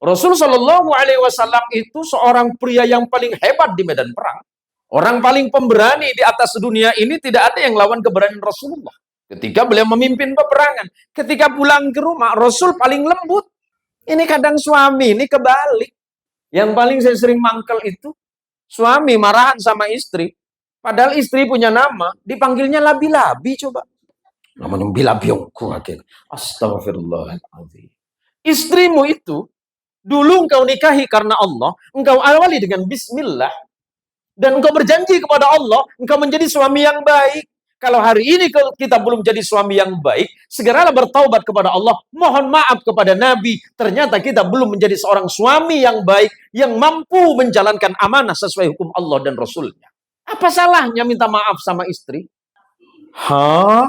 Rasul Shallallahu Alaihi Wasallam itu seorang pria yang paling hebat di medan perang. Orang paling pemberani di atas dunia ini, tidak ada yang lawan keberanian Rasulullah. Ketika beliau memimpin peperangan, ketika pulang ke rumah, Rasul paling lembut. Ini kadang suami ini kebalik. Yang paling saya sering mangkel itu, suami marahan sama istri. Padahal istri punya nama, dipanggilnya labi-labi coba. Namanya bilabiongku. Astagfirullahaladzim. Istrimu itu, dulu engkau nikahi karena Allah, engkau awali dengan bismillah, dan engkau berjanji kepada Allah, engkau menjadi suami yang baik. Kalau hari ini kita belum jadi suami yang baik, segeralah bertaubat kepada Allah, mohon maaf kepada Nabi, ternyata kita belum menjadi seorang suami yang baik, yang mampu menjalankan amanah sesuai hukum Allah dan Rasulnya. Apa salahnya minta maaf sama istri? Hah?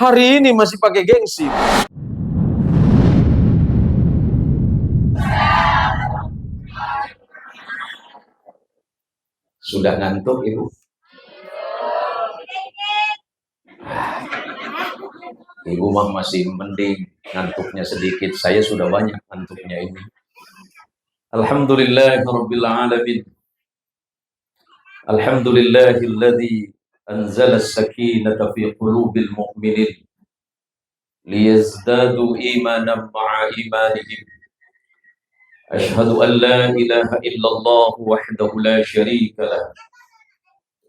Hari ini masih pakai gengsi. Sudah ngantuk, Ibu? Ibu mah masih mending, ngantuknya sedikit. Saya sudah banyak ngantuknya ini. Alhamdulillahirabbil alamin. Alhamdulillahilladzi anzala as-sakinata fi qulubil mu'minin liyazdadu imanan ma'a imanihim. Ashhadu an la ilaha illallah wahdahu la syarika lah.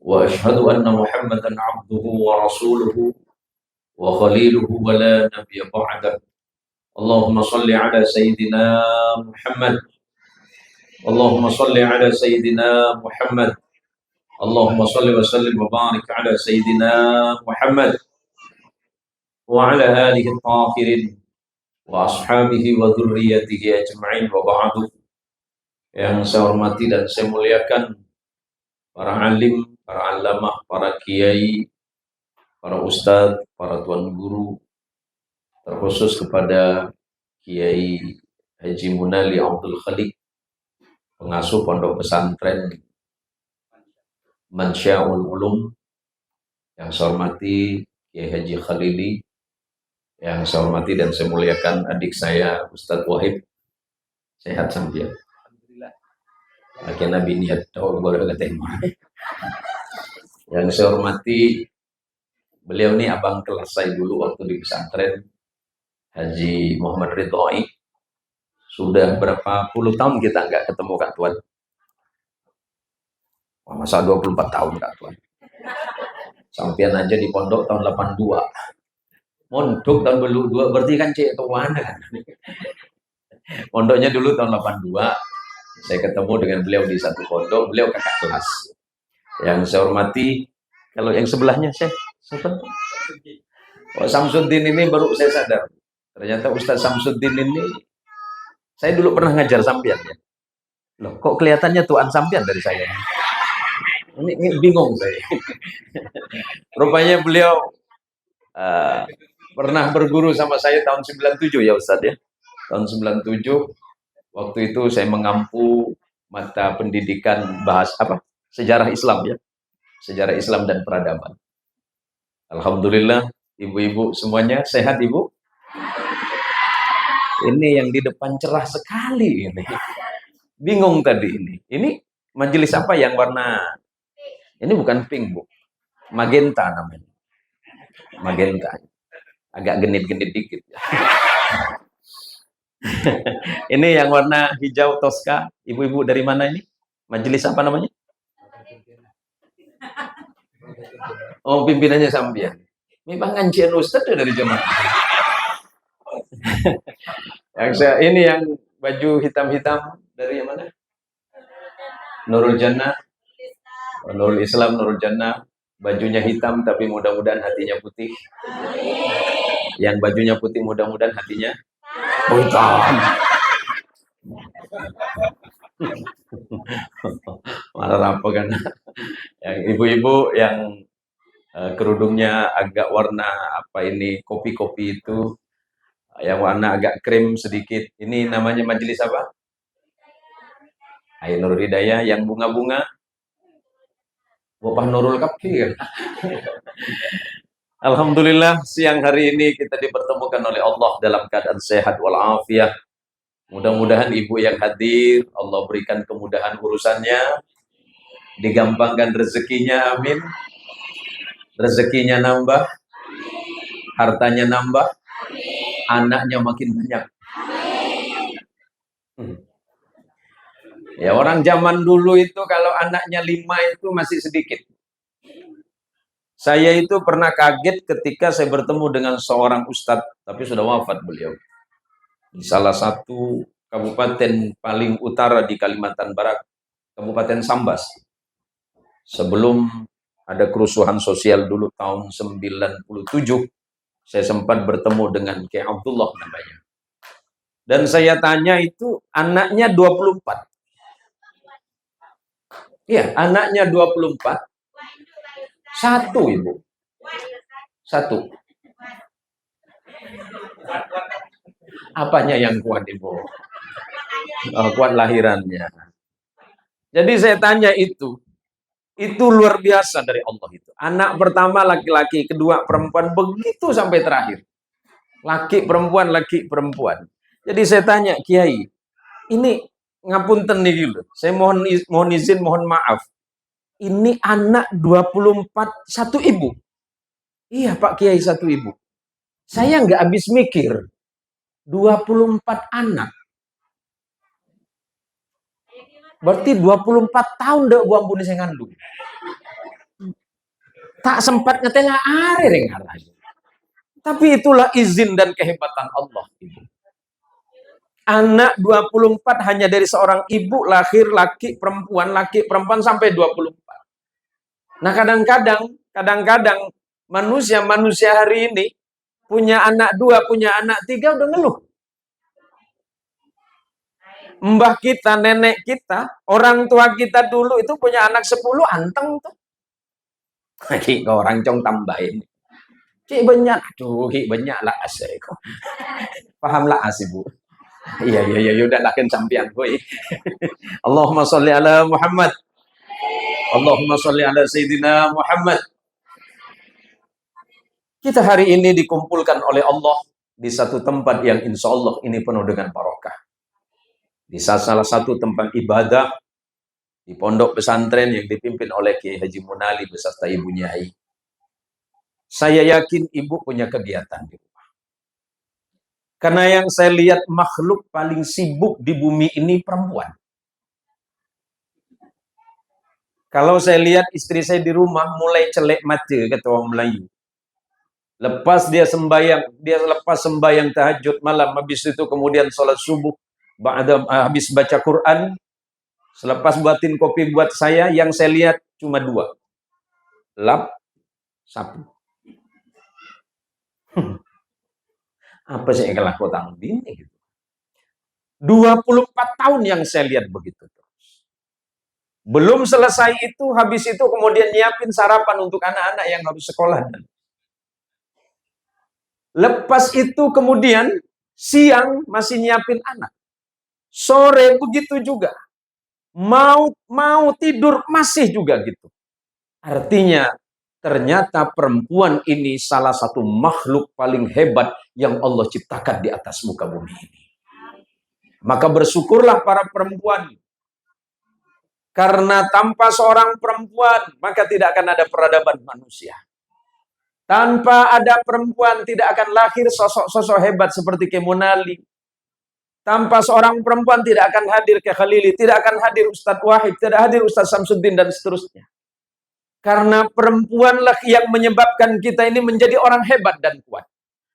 Wa ashhadu anna Muhammadan abduhu wa rasuluhu wa khaliluhu wa la nabiyya ba'dah. Allahumma salli ala sayyidina Muhammad. Allahumma salli ala sayyidina Muhammad. Allahumma salli wa sallim wa barik ala sayyidina Muhammad wa ala alihi at-tahirin wa ashabihi wa dhurriyyatihi ajma'in wa ba'du. Yang saya hormati dan saya muliakan para alim, para alamah, para kiai, para ustadz, para tuan guru, terkhusus kepada Kiai Haji Munali Abdul Khaliq, pengasuh pondok pesantren Mansyaul Ulum. Yang saya hormati Kiai Haji Khalili, yang saya hormati dan saya muliakan adik saya Ustadz Wahib. Sehat sampai. Alhamdulillah. Akhirnya Nabi niat tahu boleh ketemu. Yang saya hormati, beliau ini abang kelas saya dulu waktu di pesantren, Haji Muhammad Ridhoi. Sudah berapa puluh tahun kita nggak ketemu Kak Tuan? Masa 24 tahun Kak Tuan. Sampian aja di pondok tahun 82. Mondok tahun 82, berarti kan cek tuan kan. Pondoknya dulu tahun 82. Saya ketemu dengan beliau di satu pondok, beliau kakak kelas. Yang saya hormati, kalau yang sebelahnya Syekh siapa? Oh, Samsuddin ini baru saya sadar. Ternyata Ustaz Samsuddin ini saya dulu pernah ngajar sampian ya. Loh, kok kelihatannya tuan sampian dari saya? Ini bingung saya. Rupanya beliau pernah berguru sama saya tahun 97 ya Ustaz ya. Tahun 97 waktu itu saya mengampu mata pendidikan sejarah Islam ya. Sejarah Islam dan peradaban. Alhamdulillah, ibu-ibu semuanya sehat Ibu? Ini yang di depan cerah sekali ini. Bingung tadi ini. Ini majelis apa yang warna? Ini bukan pink, Bu. Magenta namanya. Magenta. Agak genit-genit dikit. Ini yang warna hijau toska. Ibu-ibu dari mana ini? Majelis apa namanya? Oh, pimpinannya sampian. Memang ngajian Ustaz dari zaman. Ini yang baju hitam-hitam dari yang mana? Nurul Jannah. Nurul Islam, Nurul Jannah. Bajunya hitam tapi mudah-mudahan hatinya putih. Yang bajunya putih mudah-mudahan hatinya hitam. Malah apa kan? Yang ibu-ibu yang kerudungnya agak warna kopi-kopi itu, yang warna agak krim sedikit. Ini namanya majelis apa? Nur Hidayah. Yang bunga-bunga, Bapak Nurul Kafi kan? Alhamdulillah siang hari ini kita dipertemukan oleh Allah dalam keadaan sehat walafiat. Mudah-mudahan ibu yang hadir, Allah berikan kemudahan urusannya, digampangkan rezekinya, amin. Rezekinya nambah, hartanya nambah, anaknya makin banyak. Ya, orang zaman dulu itu kalau anaknya 5 itu masih sedikit. Saya itu pernah kaget ketika saya bertemu dengan seorang ustadz, tapi sudah wafat beliau. Di salah satu kabupaten paling utara di Kalimantan Barat, Kabupaten Sambas. Sebelum ada kerusuhan sosial dulu tahun 97, saya sempat bertemu dengan Kiai Abdullah namanya. Dan saya tanya itu anaknya 24. Iya, anaknya 24. Satu, Ibu. Satu. Apanya yang kuat, Ibu? Oh, kuat lahirannya. Jadi saya tanya itu luar biasa dari Allah itu. Anak pertama laki-laki, kedua perempuan, begitu sampai terakhir. Laki perempuan, laki perempuan. Jadi saya tanya, Kiai, ini ngapunten nih gitu. Saya mohon izin, mohon maaf. Ini anak 24, satu ibu. Iya Pak Kiai, satu ibu. Saya nggak habis mikir. 24 anak. Berarti 24 tahun deh gua ampuni saya ngandung. Tak sempat ngetela are rengaran. Tapi itulah izin dan kehebatan Allah. Anak 24 hanya dari seorang ibu, lahir laki perempuan sampai 24. Nah, kadang-kadang manusia hari ini punya anak 2, punya anak 3 udah ngeluh. Mbah kita, nenek kita, orang tua kita dulu itu punya anak 10 anteng tuh. Ki orang cong tambahin. Ki banyak, aduh, ki banyak lah asik. Paham lah Ibu. Iya, udah lakin sampean boy. Allahumma sholli ala Muhammad. Allahumma sholli ala Sayyidina Muhammad. Kita hari ini dikumpulkan oleh Allah di satu tempat yang insya Allah ini penuh dengan barokah. Di salah satu tempat ibadah di pondok pesantren yang dipimpin oleh Kiai Haji Munali beserta Ibu Nyai. Saya yakin Ibu punya kegiatan di rumah. Karena yang saya lihat makhluk paling sibuk di bumi ini perempuan. Kalau saya lihat istri saya di rumah mulai celek mata kata orang Melayu. Lepas lepas sembahyang tahajud malam, habis itu kemudian sholat subuh, habis baca Quran, selepas buatin kopi buat saya, yang saya lihat cuma 2. Lap, sapu. Apa sih yang kelakuan ini gitu. 24 tahun yang saya lihat begitu terus. Belum selesai itu, habis itu kemudian nyiapin sarapan untuk anak-anak yang harus sekolah. Lepas itu kemudian siang masih nyiapin anak. Sore begitu juga. Mau tidur masih juga gitu. Artinya ternyata perempuan ini salah satu makhluk paling hebat yang Allah ciptakan di atas muka bumi ini. Maka bersyukurlah para perempuan. Karena tanpa seorang perempuan, maka tidak akan ada peradaban manusia. Tanpa ada perempuan, tidak akan lahir sosok-sosok hebat seperti Kemunali. Tanpa seorang perempuan tidak akan hadir ke Khalili, tidak akan hadir Ustadz Wahid, tidak hadir Ustadz Samsuddin, dan seterusnya. Karena perempuanlah yang menyebabkan kita ini menjadi orang hebat dan kuat.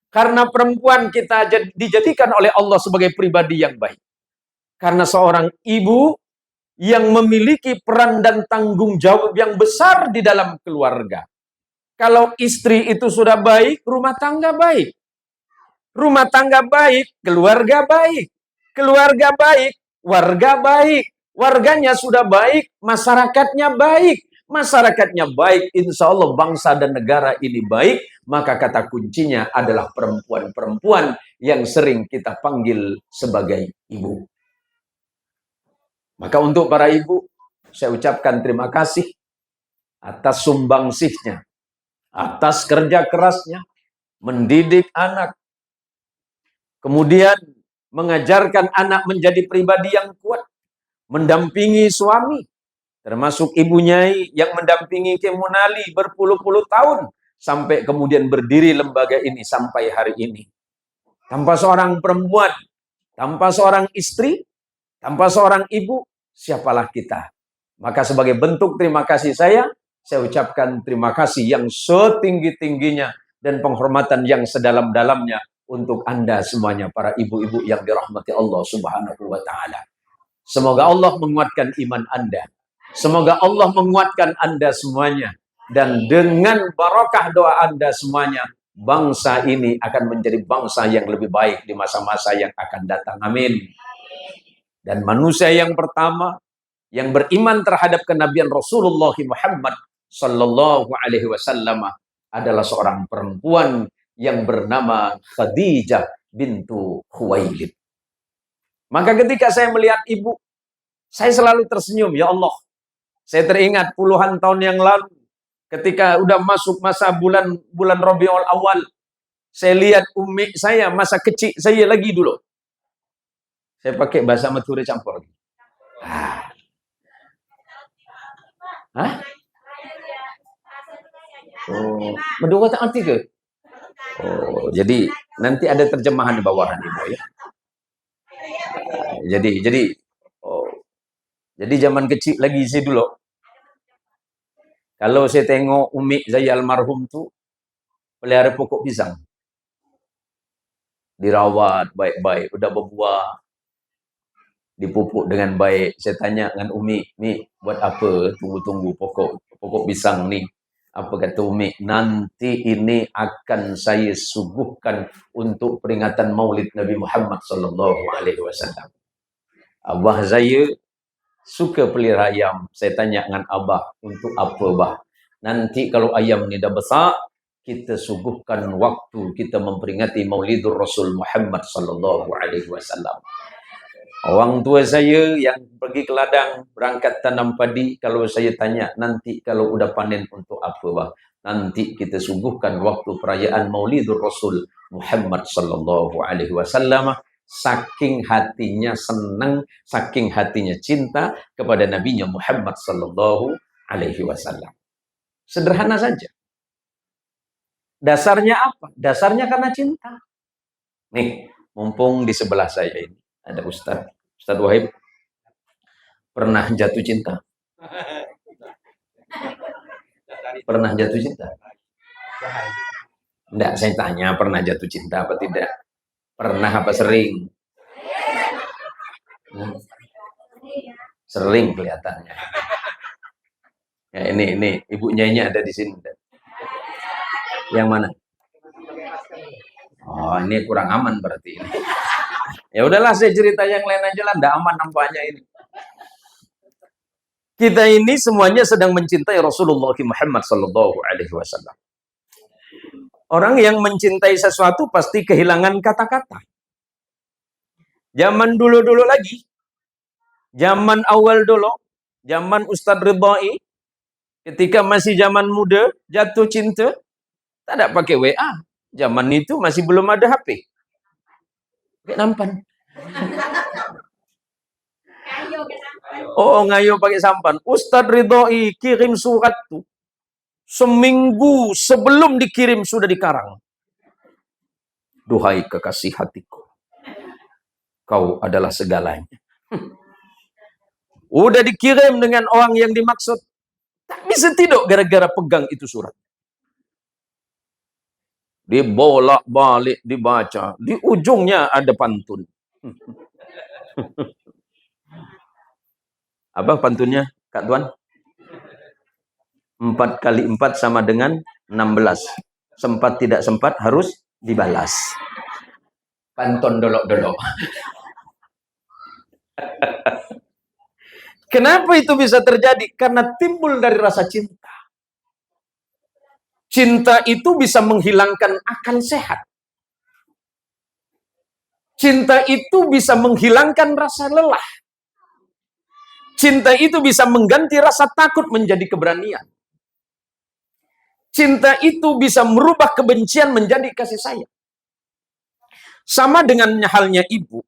Karena perempuan kita dijadikan oleh Allah sebagai pribadi yang baik. Karena seorang ibu yang memiliki peran dan tanggung jawab yang besar di dalam keluarga. Kalau istri itu sudah baik, rumah tangga baik. Rumah tangga baik, keluarga baik. Keluarga baik, warga baik. Warganya sudah baik, masyarakatnya baik. Masyarakatnya baik, insya Allah bangsa dan negara ini baik. Maka kata kuncinya adalah perempuan-perempuan yang sering kita panggil sebagai ibu. Maka untuk para ibu, saya ucapkan terima kasih atas sumbangsihnya, atas kerja kerasnya, mendidik anak, kemudian mengajarkan anak menjadi pribadi yang kuat, mendampingi suami, termasuk ibu Nyai yang mendampingi Kemunali berpuluh-puluh tahun, sampai kemudian berdiri lembaga ini sampai hari ini. Tanpa seorang perempuan, tanpa seorang istri, tanpa seorang ibu, siapalah kita? Maka sebagai bentuk terima kasih saya ucapkan terima kasih yang setinggi-tingginya dan penghormatan yang sedalam-dalamnya untuk Anda semuanya, para ibu-ibu yang dirahmati Allah Subhanahu wa Ta'ala. Semoga Allah menguatkan iman Anda. Semoga Allah menguatkan Anda semuanya. Dan dengan barakah doa Anda semuanya, bangsa ini akan menjadi bangsa yang lebih baik di masa-masa yang akan datang. Amin. Dan manusia yang pertama yang beriman terhadap kenabian Rasulullah Muhammad sallallahu alaihi wasallam adalah seorang perempuan yang bernama Khadijah bintu Khuwailid. Maka ketika saya melihat ibu, saya selalu tersenyum, ya Allah. Saya teringat puluhan tahun yang lalu, ketika udah masuk masa bulan Rabiul Awal, saya lihat umi saya masa kecil saya lagi dulu. Saya pakai bahasa Madura campur. Hah? Oh, Madura tak arti ke? Oh, jadi nanti ada terjemahan di bawahan ibu ya. Jadi zaman kecil lagi saya dulu. Kalau saya tengok umi saya almarhum tuh pelihara pokok pisang. Dirawat baik-baik, udah berbuah, dipupuk dengan baik. Saya tanya dengan umi, "Mi, buat apa tunggu-tunggu pokok pisang nih?" Apa kata umi? "Nanti ini akan saya suguhkan untuk peringatan Maulid Nabi Muhammad sallallahu alaihi wasallam." Abah saya suka pelihara ayam. Saya tanya dengan abah, "Untuk apa, bah?" "Nanti kalau ayam ini dah besar, kita suguhkan waktu kita memperingati Maulidur Rasul Muhammad sallallahu alaihi wasallam." Orang tua saya yang pergi ke ladang berangkat tanam padi, kalau saya tanya, "Nanti kalau udah panen untuk apa, bah?" "Nanti kita suguhkan waktu perayaan Maulidur Rasul Muhammad sallallahu alaihi wasallam." Saking hatinya senang, saking hatinya cinta kepada Nabinya Muhammad sallallahu alaihi wasallam. Sederhana saja. Dasarnya apa? Dasarnya karena cinta. Nih, mumpung di sebelah saya ini ada Ustadz Wahib. Pernah jatuh cinta? Pernah jatuh cinta? Enggak, saya tanya pernah jatuh cinta apa tidak? Pernah apa sering? Sering kelihatannya. Ya, ini ibu Nyainya ada di sini. Yang mana? Oh, ini kurang aman berarti ini. Ya udahlah, saya cerita yang lain aja lah, enggak aman nampaknya ini. Kita ini semuanya sedang mencintai Rasulullah Muhammad sallallahu alaihi wasallam. Orang yang mencintai sesuatu pasti kehilangan kata-kata. Zaman dulu-dulu lagi, zaman awal dulu, zaman Ustadz Ridhai, ketika masih zaman muda, jatuh cinta, tak ada pakai WA. Zaman itu masih belum ada HP. Pakai nampan. Oh, ngayo pakai sampan. Ustadz Ridhai kirim surat tuh. Seminggu sebelum dikirim sudah dikarang. "Duhai kekasih hatiku, kau adalah segalanya." Udah dikirim dengan orang yang dimaksud. Tak bisa tidak gara-gara pegang itu surat. Dibolak-balik dibaca. Di ujungnya ada pantun. Apa pantunnya, Kak Tuan? 4 kali 4 sama dengan 16. Sempat tidak sempat harus dibalas. Pantun dolok-dolok. Kenapa itu bisa terjadi? Karena timbul dari rasa cinta. Cinta itu bisa menghilangkan akal sehat. Cinta itu bisa menghilangkan rasa lelah. Cinta itu bisa mengganti rasa takut menjadi keberanian. Cinta itu bisa merubah kebencian menjadi kasih sayang. Sama dengan halnya ibu.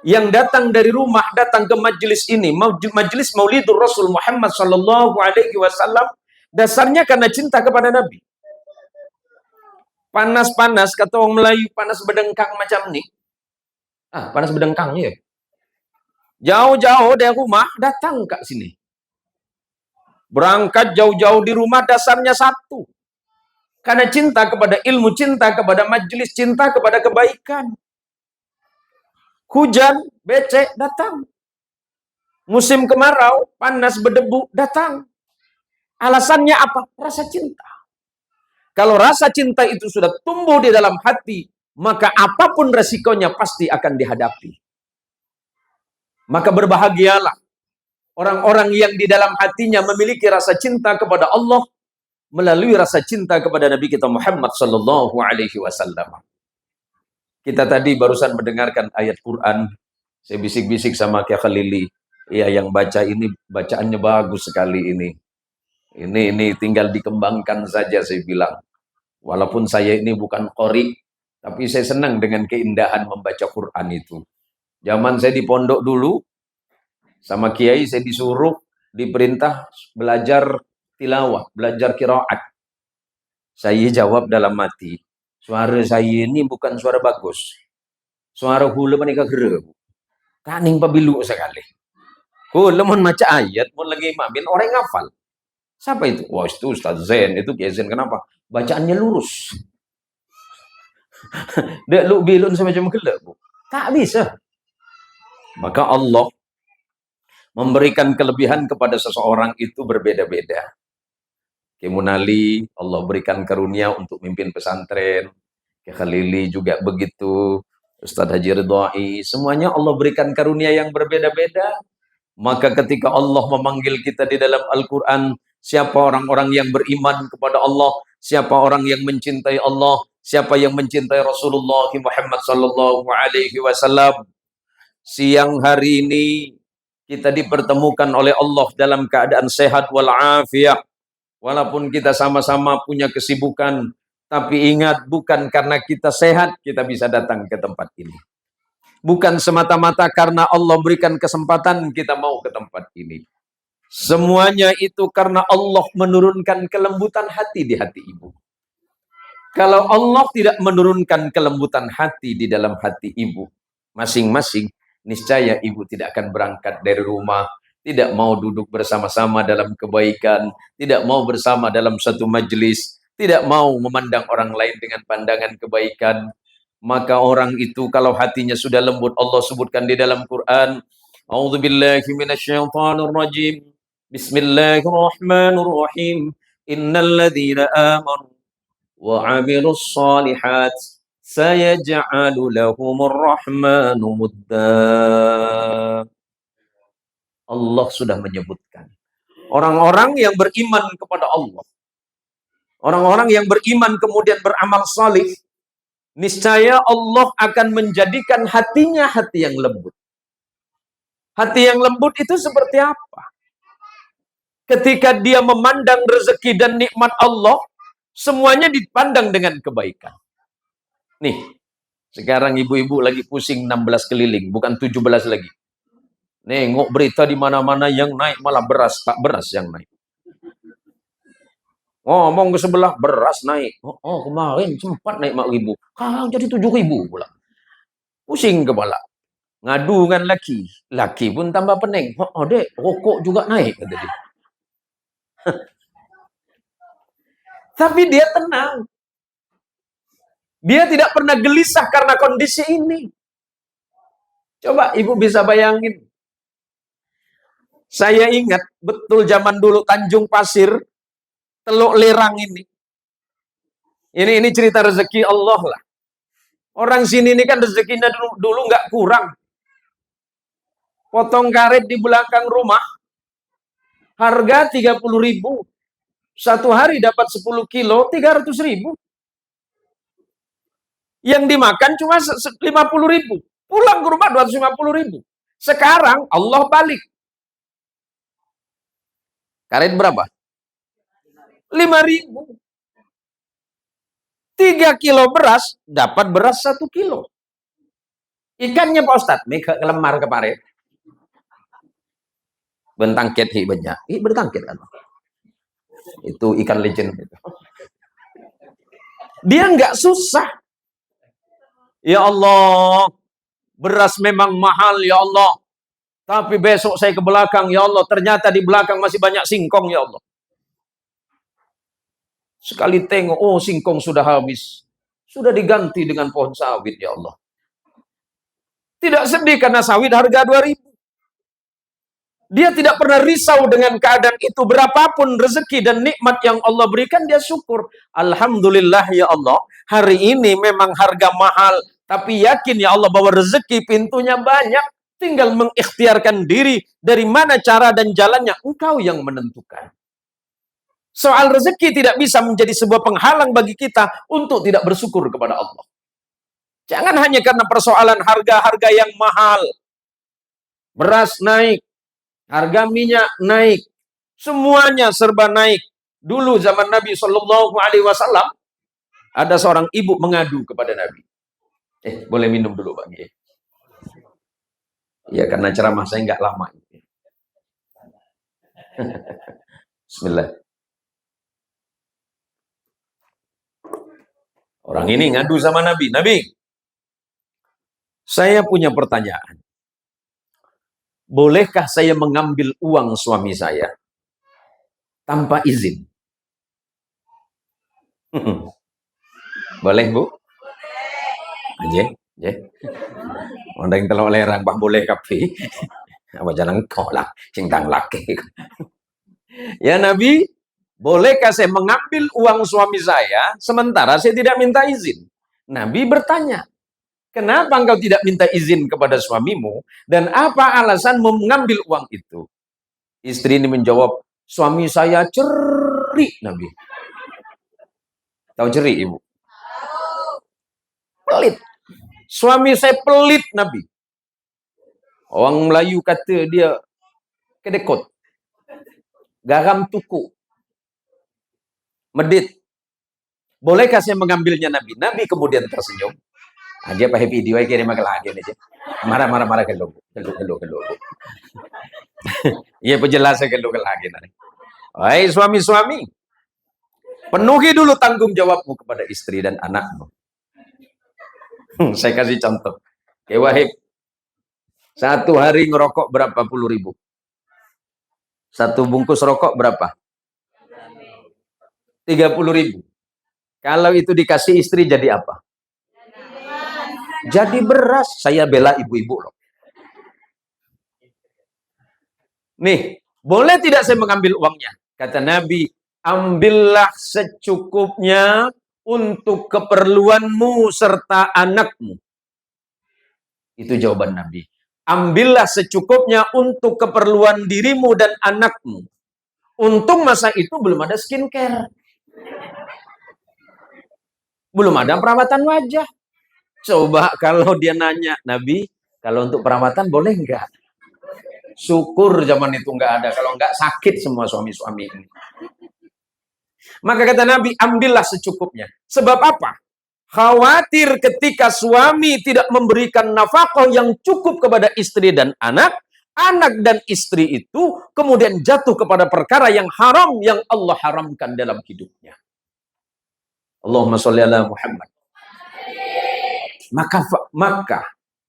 yang datang dari rumah, datang ke majelis ini, majelis Maulidur Rasul Muhammad sallallahu alaihi wasallam, dasarnya karena cinta kepada Nabi. Panas-panas, kata orang Melayu, panas bedengkang macam nih. Panas bedengkang ya. Jauh-jauh dari rumah, datang ke sini. Berangkat jauh-jauh di rumah, dasarnya satu. Karena cinta kepada ilmu, cinta kepada majelis, cinta kepada kebaikan. Hujan, becek, datang. Musim kemarau, panas berdebu, datang. Alasannya apa? Rasa cinta. Kalau rasa cinta itu sudah tumbuh di dalam hati, maka apapun resikonya pasti akan dihadapi. Maka berbahagialah orang-orang yang di dalam hatinya memiliki rasa cinta kepada Allah melalui rasa cinta kepada Nabi kita Muhammad sallallahu alaihi wasallam. Kita tadi barusan mendengarkan ayat Quran. Saya bisik-bisik sama Kia Khalili. Ya, yang baca ini bacaannya bagus sekali ini. Ini tinggal dikembangkan saja, saya bilang. Walaupun saya ini bukan qori, tapi saya senang dengan keindahan membaca Quran itu. Zaman saya di pondok dulu, sama kiai saya disuruh, diperintah belajar tilawah, belajar qiraat. Saya jawab dalam hati, suara saya ini bukan suara bagus. Suara hula menikah kera. Kaning pabilu sekali. Hula mau baca ayat, mau lagi mamin, orang ngafal. Siapa itu? Wah, itu Ustaz Zain. Itu Kiai Zain. Kenapa? Bacaannya lurus. Dek lu bilun semacam gelap, Bu. Tak bisa. Maka Allah memberikan kelebihan kepada seseorang itu berbeda-beda. Kemunali, Allah berikan karunia untuk mimpin pesantren. Kiai Khalili juga begitu. Ustaz Haji Ridhai. Semuanya Allah berikan karunia yang berbeda-beda. Maka ketika Allah memanggil kita di dalam Al-Quran, siapa orang-orang yang beriman kepada Allah, siapa orang yang mencintai Allah, siapa yang mencintai Rasulullah Muhammad sallallahu alaihi wasallam. Siang hari ini kita dipertemukan oleh Allah dalam keadaan sehat walafiat. Walaupun kita sama-sama punya kesibukan, tapi ingat, bukan karena kita sehat kita bisa datang ke tempat ini. Bukan semata-mata karena Allah berikan kesempatan kita mau ke tempat ini. Semuanya itu karena Allah menurunkan kelembutan hati di hati ibu. Kalau Allah tidak menurunkan kelembutan hati di dalam hati ibu masing-masing, niscaya ibu tidak akan berangkat dari rumah, tidak mau duduk bersama-sama dalam kebaikan, tidak mau bersama dalam satu majelis, tidak mau memandang orang lain dengan pandangan kebaikan. Maka orang itu kalau hatinya sudah lembut, Allah sebutkan di dalam Quran, A'udzubillahi minasyaitonirrajim. Bismillahirrahmanirrahim. Innal ladzina amanu wa 'amilus shalihat sayaj'alu lahumur rahmanu mudda. Allah sudah menyebutkan orang-orang yang beriman kepada Allah, orang-orang yang beriman kemudian beramal salih, niscaya Allah akan menjadikan hatinya hati yang lembut. Hati yang lembut itu seperti apa? Ketika dia memandang rezeki dan nikmat Allah, semuanya dipandang dengan kebaikan. Nih, sekarang ibu-ibu lagi pusing 16 keliling, bukan 17 lagi. Nengok berita di mana-mana yang naik malah beras, tak beras yang naik. Ngomong ke sebelah, beras naik. Oh, kemarin sempat naik 4.000. Sekarang jadi 7.000 pula. Pusing kepala. Ngadu dengan laki. Laki pun tambah pening. Oh, dek, rokok juga naik, kata dia. Tapi dia tenang. Dia tidak pernah gelisah karena kondisi ini. Coba ibu bisa bayangin. Saya ingat betul zaman dulu Tanjung Pasir, Teluk Lerang ini. Ini cerita rezeki Allah lah. Orang sini ini kan rezekinya dulu nggak kurang. Potong karet di belakang rumah, harga 30.000. Satu hari dapat 10 kilo, 300.000. Yang dimakan cuma 50.000. Pulang ke rumah 250.000. Sekarang Allah balik. Karet berapa? 5.000. 3 kilo beras, dapat beras 1 kilo. Ikannya Pak Ustadz, nih ke lemar ke pare. Bentangket banyak. Bentangket kan. Itu ikan legend itu. Dia nggak susah. Ya Allah, beras memang mahal ya Allah. Tapi besok saya ke belakang ya Allah, ternyata di belakang masih banyak singkong ya Allah. Sekali tengok, oh singkong sudah habis. Sudah diganti dengan pohon sawit ya Allah. Tidak sedih karena sawit harga 2.000. Dia tidak pernah risau dengan keadaan itu. Berapapun rezeki dan nikmat yang Allah berikan, dia syukur. Alhamdulillah ya Allah, hari ini memang harga mahal. Tapi yakin ya Allah bahwa rezeki pintunya banyak. Tinggal mengikhtiarkan diri dari mana cara dan jalannya. Engkau yang menentukan. Soal rezeki tidak bisa menjadi sebuah penghalang bagi kita untuk tidak bersyukur kepada Allah. Jangan hanya karena persoalan harga-harga yang mahal. Beras naik. Harga minyak naik, semuanya serba naik. Dulu zaman Nabi Shallallahu Alaihi Wasallam ada seorang ibu mengadu kepada Nabi. Boleh minum dulu Pak? Ya karena ceramah saya nggak lama. Bismillah. Orang ini ngadu sama Nabi. Nabi, saya punya pertanyaan. Bolehkah saya mengambil uang suami saya tanpa izin? Boleh Bu? Aja, ya. Orang yang telah lerang Pak boleh kapi. Apa jangan kau lah, cintang laki. Ya Nabi, bolehkah saya mengambil uang suami saya sementara saya tidak minta izin? Nabi bertanya, kenapa engkau tidak minta izin kepada suamimu? Dan apa alasan mengambil uang itu? Istri ini menjawab, suami saya cerik, Nabi. Tahu cerik, Ibu? Pelit. Suami saya pelit, Nabi. Orang Melayu kata dia kedekut. Garam tuku. Medit. Bolehkah saya mengambilnya, Nabi? Nabi kemudian tersenyum. Aja Pak Happy Diwai kirim lagi aja. Marah gelo. Iya penjelasan gelo lagi nanti. Hai suami-suami, penuhi dulu tanggung jawabmu kepada istri dan anakmu. Saya kasih contoh. Wahib, satu hari ngerokok berapa puluh ribu? Satu bungkus rokok berapa? 30.000. Kalau itu dikasih istri jadi apa? Jadi beras. Saya bela ibu-ibu loh. Nih, boleh tidak saya mengambil uangnya? Kata Nabi, ambillah secukupnya untuk keperluanmu serta anakmu. Itu jawaban Nabi. Ambillah secukupnya untuk keperluan dirimu dan anakmu. Untung masa itu belum ada skincare. Belum ada perawatan wajah. Coba kalau dia nanya, Nabi, kalau untuk perawatan boleh enggak? Syukur zaman itu enggak ada. Kalau enggak sakit semua suami-suami ini. Maka kata Nabi, ambillah secukupnya. Sebab apa? Khawatir ketika suami tidak memberikan nafkah yang cukup kepada istri dan anak, anak dan istri itu kemudian jatuh kepada perkara yang haram yang Allah haramkan dalam hidupnya. Allahumma sholli ala Muhammad. Maka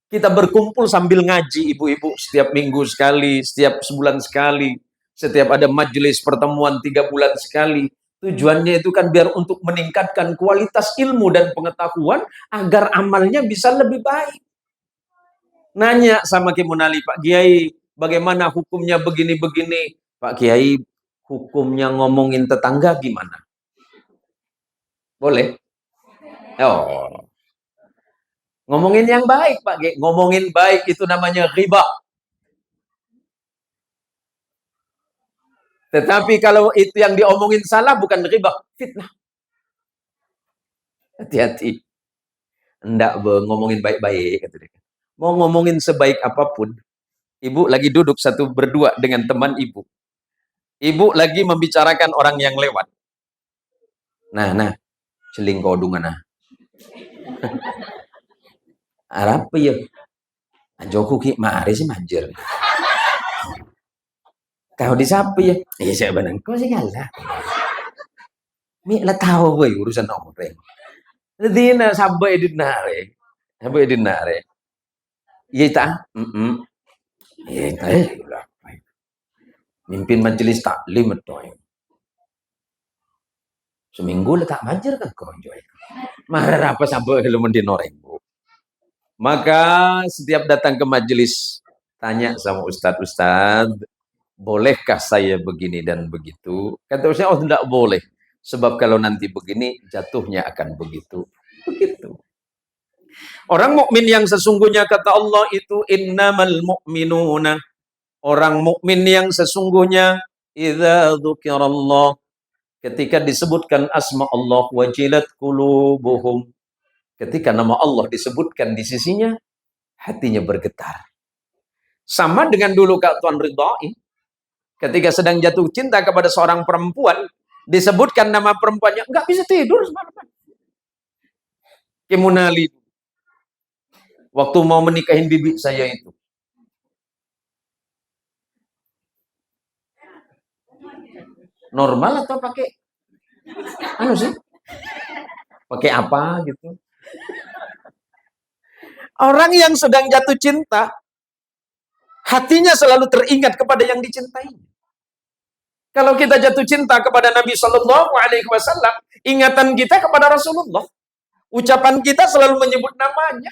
kita berkumpul sambil ngaji ibu-ibu setiap minggu sekali, setiap sebulan sekali, setiap ada majelis pertemuan 3 bulan sekali. Tujuannya itu kan biar untuk meningkatkan kualitas ilmu dan pengetahuan agar amalnya bisa lebih baik. Nanya sama Kiai Munali, Pak Kiai, bagaimana hukumnya begini-begini? Pak Kiai, hukumnya ngomongin tetangga gimana? Boleh? Oh. Ngomongin yang baik, Pak Kiai. Ngomongin baik itu namanya riba. Tetapi kalau itu yang diomongin salah bukan riba, fitnah. Hati-hati. Enggak ngomongin baik-baik. Mau ngomongin sebaik apapun. Ibu lagi duduk berdua dengan teman ibu. Ibu lagi membicarakan orang yang lewat. Nah. Selingkuh dungan nah. Arab ya. Joku ki mari sih manjer. Kau di sapi ya? Iya saya benar. Kau sih ngalah. Mi lah tahu gue urusan orang. Jadi na sabai dinare. Sabai dinare. Iya tak? Iya tak. Mimpin majelis taklim itu. Seminggu letak majer kan kau joy. Marah apa sampai lu mendinoreng bu. Maka setiap datang ke majelis tanya sama ustadz, bolehkah saya begini dan begitu? Kata ustadz, oh tidak boleh. Sebab kalau nanti begini jatuhnya akan begitu. Begitu. Orang mukmin yang sesungguhnya kata Allah itu innamal mu'minuna. Orang mukmin yang sesungguhnya idza dzukirallah, ketika disebutkan asma Allah wajilat qulubuhum. Ketika nama Allah disebutkan di sisinya, hatinya bergetar. Sama dengan dulu Kak Tuan Ridhoi, ketika sedang jatuh cinta kepada seorang perempuan, disebutkan nama perempuannya, nggak bisa tidur semalam. Kemunali, waktu mau menikahin bibi saya itu. Normal atau pakai anu sih? Pakai apa gitu? Orang yang sedang jatuh cinta, hatinya selalu teringat kepada yang dicintai. Kalau kita jatuh cinta kepada Nabi Shallallahu Alaihi Wasallam, ingatan kita kepada Rasulullah, ucapan kita selalu menyebut namanya.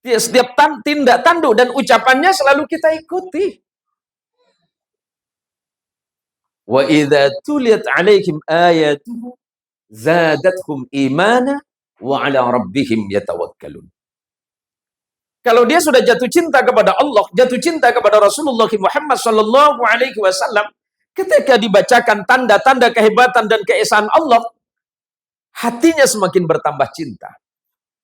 Setiap tindak tanduk dan ucapannya selalu kita ikuti. Wa idza tuliyat 'alaihim ayatuhu zadatuhum imana wa 'ala rabbihim yatawakkalun. Kalau dia sudah jatuh cinta kepada Allah, jatuh cinta kepada Rasulullah Muhammad sallallahu alaihi wasallam, ketika dibacakan tanda-tanda kehebatan dan keesaan Allah, hatinya semakin bertambah cinta.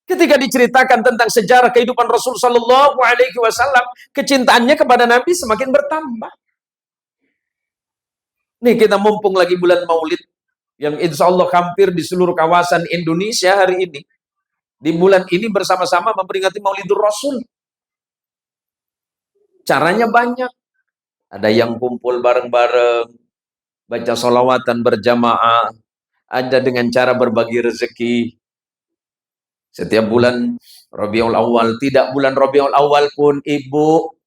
Ketika diceritakan tentang sejarah kehidupan Rasul sallallahu alaihi wasallam, kecintaannya kepada Nabi semakin bertambah. Nih kita mumpung lagi bulan Maulid, yang insya Allah hampir di seluruh kawasan Indonesia hari ini, di bulan ini bersama-sama memperingati Maulidur Rasul. Caranya banyak. Ada yang kumpul bareng-bareng, baca sholawatan berjamaah, ada dengan cara berbagi rezeki. Setiap bulan Rabiul Awal, tidak bulan Rabiul Awal pun, Ibu,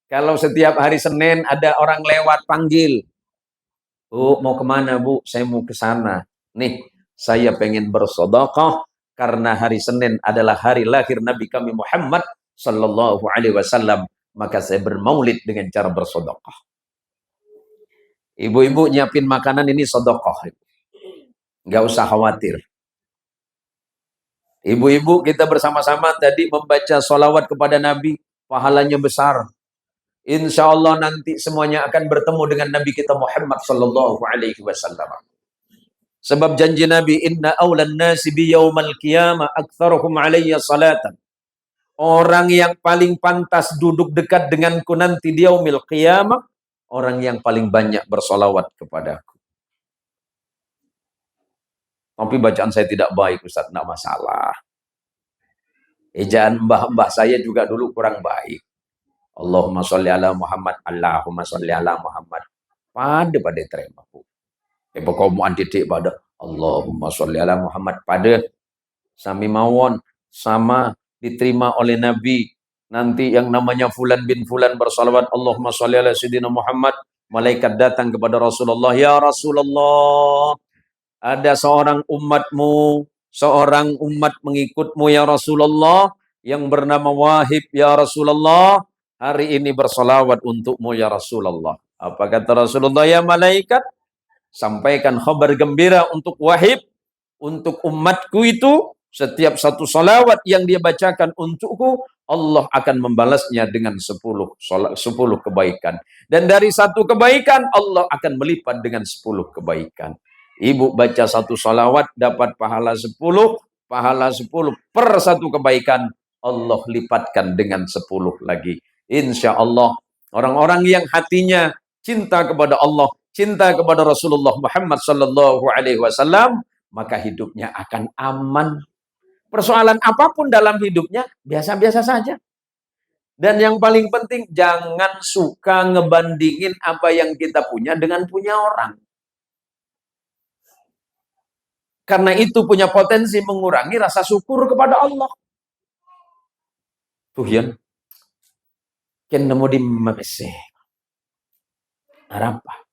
kalau setiap hari Senin ada orang lewat panggil, Bu, mau kemana Bu? Saya mau ke sana. Nih, saya pengen bersedekah karena hari Senin adalah hari lahir Nabi kami Muhammad sallallahu alaihi wasallam, maka saya bermaulid dengan cara bersedekah. Ibu-ibu nyiapin makanan ini sedekah. Enggak usah khawatir. Ibu-ibu kita bersama-sama tadi membaca sholawat kepada Nabi, pahalanya besar. Insya Allah nanti semuanya akan bertemu dengan Nabi kita Muhammad sallallahu alaihi wasallam. Sebab janji Nabi, inna awlan nasi bi yaumal qiyamah aktsaruhum alayya salatan. Orang yang paling pantas duduk dekat denganku nanti di yaumil qiyamah, orang yang paling banyak bersolawat kepadaku. Tapi bacaan saya tidak baik, Ustaz, tidak masalah. Ejaan mbah-mbah saya juga dulu kurang baik. Allahumma sholli ala Muhammad, Allahumma sholli ala Muhammad. Pada terima bu. Pokok mau antitik pada Allahumma sholli ala Muhammad pada sami mawon sama diterima oleh Nabi. Nanti yang namanya Fulan bin Fulan bersalawat Allahumma sholli ala Sayyidina Muhammad. Malaikat datang kepada Rasulullah, ya Rasulullah, ada seorang umatmu, seorang umat mengikutmu ya Rasulullah, yang bernama Wahib ya Rasulullah, hari ini bersolawat untukmu ya Rasulullah. Apa kata Rasulullah? Ya malaikat, sampaikan kabar gembira untuk Wahib, untuk umatku itu, setiap satu salawat yang dia bacakan untukku, Allah akan membalasnya dengan 10 kebaikan. Dan dari satu kebaikan, Allah akan melipat dengan 10 kebaikan. Ibu baca satu salawat, dapat pahala 10 per satu kebaikan, Allah lipatkan dengan 10 lagi. Insya Allah, orang-orang yang hatinya cinta kepada Allah, cinta kepada Rasulullah Muhammad sallallahu alaihi wasallam, maka hidupnya akan aman. Persoalan apapun dalam hidupnya biasa-biasa saja. Dan yang paling penting, jangan suka ngebandingin apa yang kita punya dengan punya orang. Karena itu punya potensi mengurangi rasa syukur kepada Allah. Tuh yan, ken nemu di mapese. Arapa?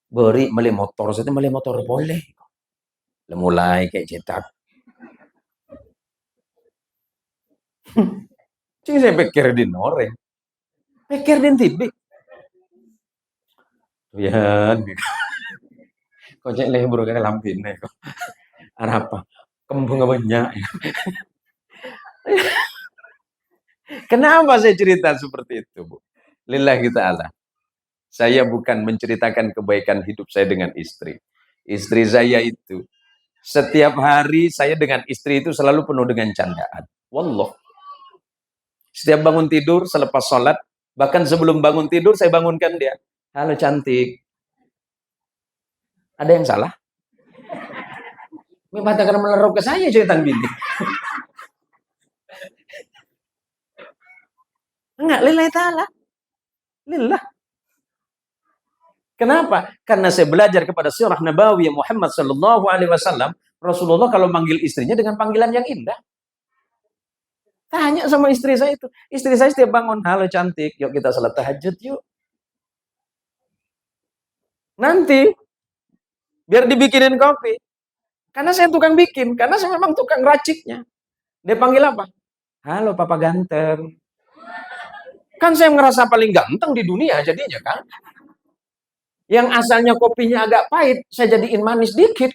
Beri meli motor, saya meli motor boleh. Mulai kayak cetak. Cing saya pikir di noreng. Pikir di tibi. Yan. Kok cek lebur kayak lampin nih. Arapa? Kembung banyak. Kenapa saya cerita seperti itu, Bu? Lillahi ta'ala. Saya bukan menceritakan kebaikan hidup saya dengan istri. Istri saya itu, setiap hari saya dengan istri itu selalu penuh dengan candaan. Wallah. Setiap bangun tidur, selepas sholat, bahkan sebelum bangun tidur, saya bangunkan dia. Halo cantik. Ada yang salah? Mengatakan melerok ke saya, cerita bini. Enggak, lillahi ta'ala. Lillah. Kenapa? Karena saya belajar kepada sirah Nabawi Muhammad sallallahu alaihi wasallam, Rasulullah kalau manggil istrinya dengan panggilan yang indah. Tanya sama istri saya itu. Istri saya setiap bangun, halo cantik, yuk kita salat tahajud yuk. Nanti, biar dibikinin kopi. Karena saya tukang bikin, karena saya memang tukang raciknya. Dia panggil apa? Halo papa ganteng. Kan saya ngerasa paling ganteng di dunia jadinya kan. Yang asalnya kopinya agak pahit, saya jadiin manis dikit.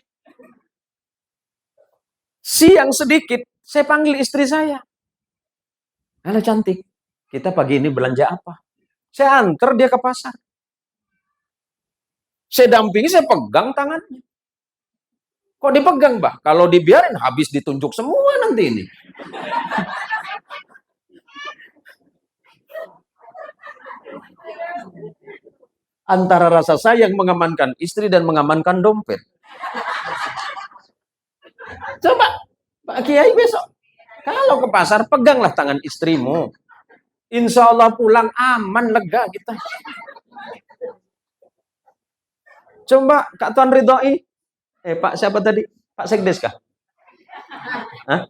Siang sedikit, saya panggil istri saya. Halo cantik, kita pagi ini belanja apa? Saya antar dia ke pasar. Saya dampingi, saya pegang tangannya. Kok dipegang, Mbak? Kalau dibiarin, habis ditunjuk semua nanti ini. Antara rasa sayang mengamankan istri dan mengamankan dompet. Coba, Pak Kiai besok, kalau ke pasar, peganglah tangan istrimu. Insya Allah pulang aman, lega kita. Coba Kak Tuan Ridhoi, Pak siapa tadi? Pak Sekdes kah? Hah?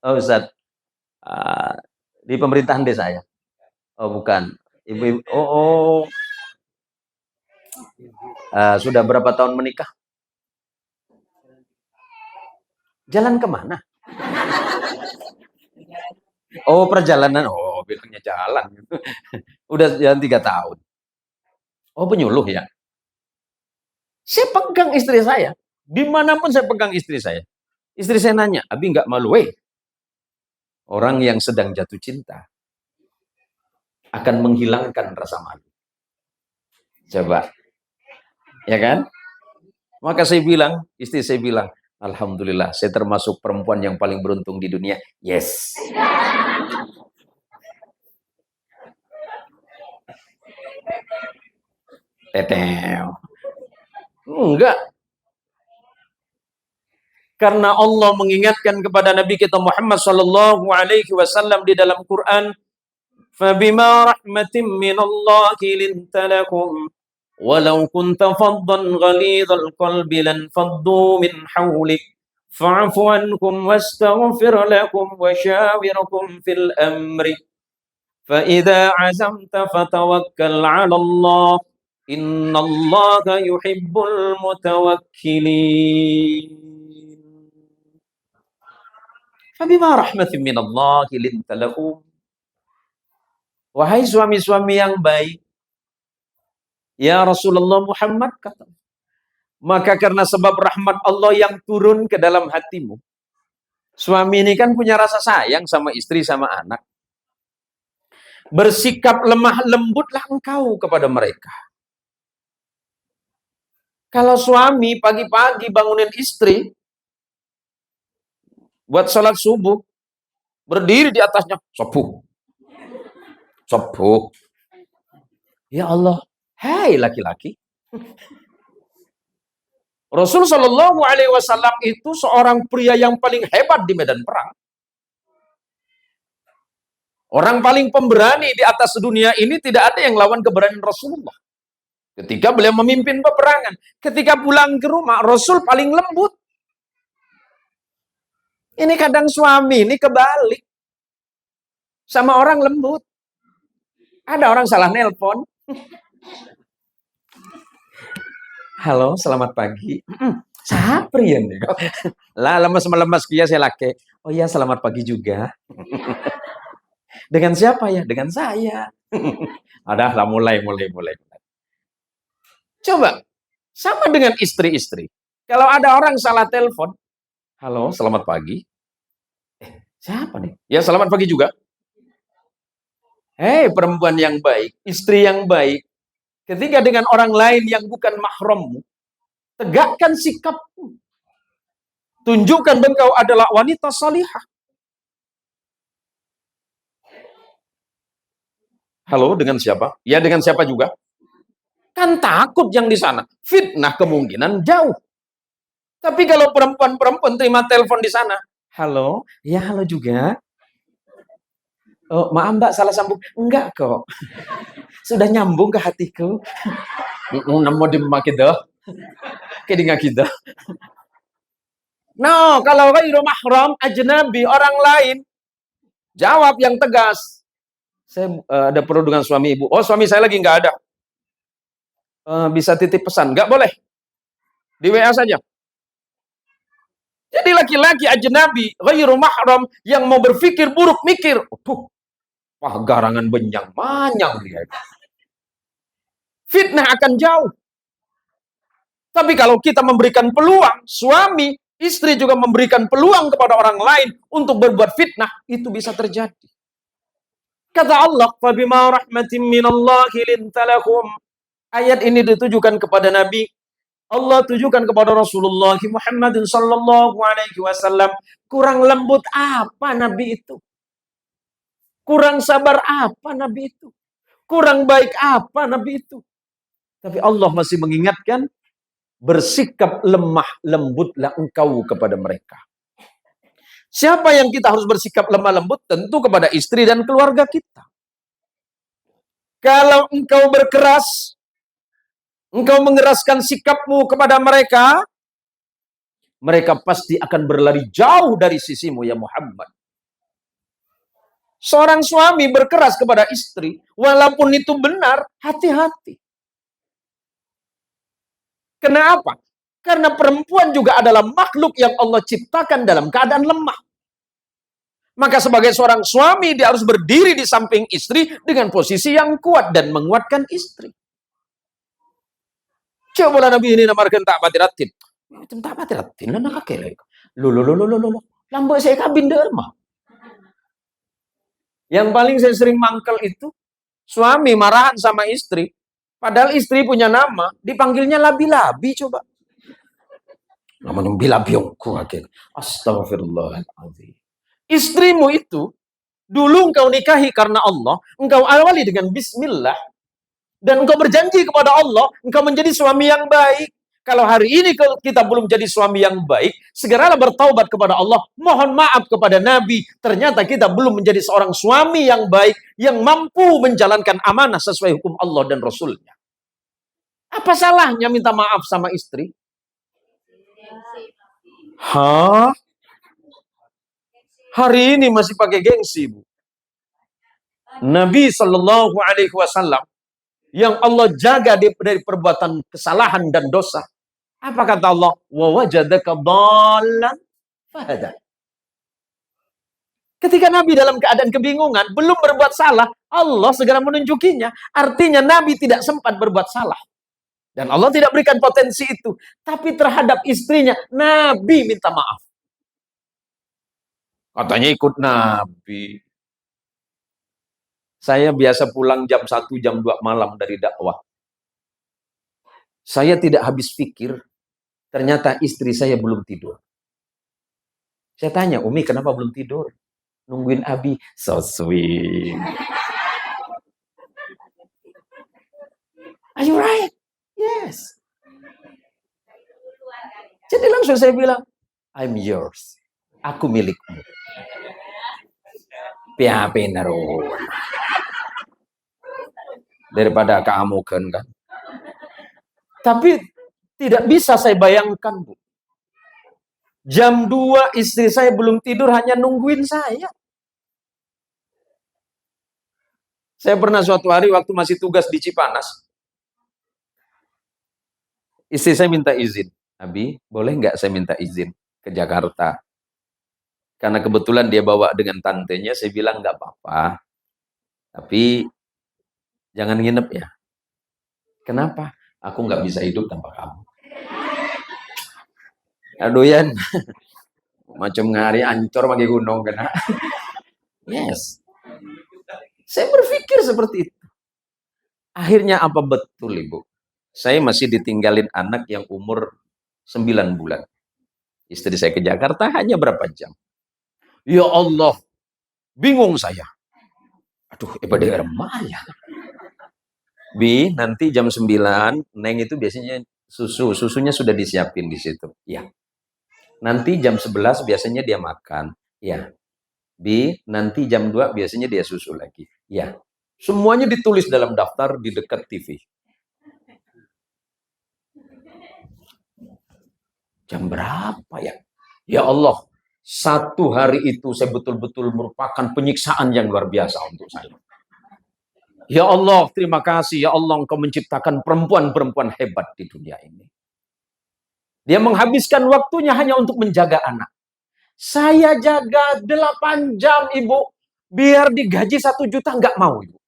Oh Ustaz, di pemerintahan desa ya? Oh bukan, ibu-ibu. Oh. Sudah berapa tahun menikah? Jalan kemana? Oh perjalanan, oh bilangnya jalan. Udah jalan 3 tahun. Oh penyuluh ya? Saya pegang istri saya. Dimanapun saya pegang istri saya. Istri saya nanya, Abi nggak malu? Orang yang sedang jatuh cinta akan menghilangkan rasa malu. Coba. Ya kan? Maka saya bilang, istri saya bilang, Alhamdulillah, saya termasuk perempuan yang paling beruntung di dunia. Yes. Teteo. Enggak. Karena Allah mengingatkan kepada Nabi kita Muhammad sallallahu alaihi wasallam di dalam Quran, "Fabima rahmatin minallahi linta lakum walau kunta faddan ghalidhal qalbi lan faddu min hawlik fa'fu anhum wastaghfir lakum wa shawirhum fil amri fa idza 'azamta fatawakkal 'ala Allah innallaha yuhibbul mutawakkilin." Fabima rahmatin minallahi linta lahum. Wahai suami-suami yang baik, ya Rasulullah Muhammad kata, maka karena sebab rahmat Allah yang turun ke dalam hatimu. Suami ini kan punya rasa sayang sama istri, sama anak. Bersikap lemah lembutlah engkau kepada mereka. Kalau suami pagi-pagi bangunin istri, buat salat subuh, berdiri di atasnya, sopuh. Ya Allah, hai laki-laki. Rasul Shallallahu Alaihi Wasallam itu seorang pria yang paling hebat di medan perang. Orang paling pemberani di atas dunia ini tidak ada yang lawan keberanian Rasulullah. Ketika beliau memimpin peperangan, ketika pulang ke rumah, Rasul paling lembut. Ini kadang suami ini kebalik. Sama orang lembut. Ada orang salah nelpon. Halo, selamat pagi. Sapri ya nih. Lah lemes-lemes kia saya laki. Oh iya, selamat pagi juga. Dengan siapa ya? Dengan saya. Ada lah mulai. Coba sama dengan istri-istri. Kalau ada orang salah telepon, halo, selamat pagi. Siapa nih? Ya, selamat pagi juga. Hei, perempuan yang baik, istri yang baik, ketika dengan orang lain yang bukan mahrammu, tegakkan sikapmu. Tunjukkan engkau adalah wanita salihah. Halo, dengan siapa? Ya, dengan siapa juga? Kan takut yang di sana. Fitnah kemungkinan jauh. Tapi kalau perempuan-perempuan terima telepon di sana, halo, ya halo juga. Oh, maaf Mbak, salah sambung. Enggak kok. Sudah nyambung ke hatiku. Namo di makidah. Kedinga kita. No, kalau ghairu mahram, ajnabi, orang lain, jawab yang tegas. Saya ada perlu dengan suami ibu. Oh, suami saya lagi nggak ada. Bisa titip pesan? Nggak boleh. Di WA saja. Jadi laki-laki ajnabi, ghairu mahram, yang mau berpikir buruk, mikir. Wah, garangan benjang, manyang dia. Fitnah akan jauh. Tapi kalau kita memberikan peluang, suami, istri juga memberikan peluang kepada orang lain untuk berbuat fitnah, itu bisa terjadi. Kata Allah, "Fabima rahmatin minallahi lintalakum." Ayat ini ditujukan kepada Nabi. Allah tujukan kepada Rasulullah Muhammad sallallahu alaihi wasallam. Kurang lembut apa Nabi itu? Kurang sabar apa Nabi itu? Kurang baik apa Nabi itu? Tapi Allah masih mengingatkan, bersikap lemah lembutlah engkau kepada mereka. Siapa yang kita harus bersikap lemah lembut? Tentu kepada istri dan keluarga kita. Kalau engkau berkeras, engkau mengeraskan sikapmu kepada mereka, mereka pasti akan berlari jauh dari sisimu ya Muhammad. Seorang suami berkeras kepada istri, walaupun itu benar, hati-hati. Kenapa? Karena perempuan juga adalah makhluk yang Allah ciptakan dalam keadaan lemah. Maka sebagai seorang suami, dia harus berdiri di samping istri dengan posisi yang kuat dan menguatkan istri. Coba Nabi ini namarkan tak batiratin. Tak batiratin, nak kakek. Lo. Lambat saya kabin derma. Yang paling saya sering mangkel itu, suami marahan sama istri. Padahal istri punya nama, dipanggilnya labi-labi coba. Namanya bilabiongku kakek. Astagfirullahaladzim. Istrimu itu, dulu engkau nikahi karena Allah, engkau awali dengan bismillah, dan engkau berjanji kepada Allah, engkau menjadi suami yang baik. Kalau hari ini kita belum jadi suami yang baik, segeralah bertaubat kepada Allah, mohon maaf kepada Nabi, ternyata kita belum menjadi seorang suami yang baik, yang mampu menjalankan amanah sesuai hukum Allah dan Rasulnya. Apa salahnya minta maaf sama istri? Hah? Hari ini masih pakai gengsi, Bu. Nabi Shallallahu Alaihi Wasallam yang Allah jaga dari perbuatan kesalahan dan dosa. Apa kata Allah? Wa wajadaka dhallan fahada. Ketika Nabi dalam keadaan kebingungan, belum berbuat salah, Allah segera menunjukinya. Artinya Nabi tidak sempat berbuat salah. Dan Allah tidak berikan potensi itu. Tapi terhadap istrinya, Nabi minta maaf. Katanya ikut Nabi. Saya biasa pulang jam 1, jam 2 malam dari dakwah. Saya tidak habis pikir, ternyata istri saya belum tidur. Saya tanya, Umi kenapa belum tidur? Nungguin Abi. So sweet. Are you right? Yes. Jadi langsung saya bilang, I'm yours. Aku milikmu. Piape naruh. Daripada kamu kan. Tapi tidak bisa saya bayangkan, Bu. Jam 2 istri saya belum tidur, hanya nungguin saya. Saya pernah suatu hari waktu masih tugas di Cipanas, istri saya minta izin. Abi, boleh nggak saya minta izin ke Jakarta? Karena kebetulan dia bawa dengan tantenya, saya bilang nggak apa-apa. Tapi jangan nginep ya. Kenapa? Aku nggak bisa hidup tanpa kamu. Aduh ya, macam ngari ancor pakai gunung kena. Yes. Saya berpikir seperti itu. Akhirnya apa betul, Ibu? Saya masih ditinggalin anak yang umur 9 bulan. Istri saya ke Jakarta hanya berapa jam? Ya Allah, bingung saya. Aduh, ibadah remah ya. Bi, nanti jam 9, Neng itu biasanya susunya sudah disiapin di situ. Ya. Nanti jam 11 biasanya dia makan. Ya. Bi, nanti jam 2 biasanya dia susu lagi. Ya. Semuanya ditulis dalam daftar di dekat TV. Jam berapa ya? Ya Allah, satu hari itu saya betul-betul merupakan penyiksaan yang luar biasa untuk saya. Ya Allah, terima kasih. Ya Allah, Engkau menciptakan perempuan-perempuan hebat di dunia ini. Dia menghabiskan waktunya hanya untuk menjaga anak. Saya jaga 8 jam, Ibu. Biar digaji 1 juta, nggak mau, Ibu.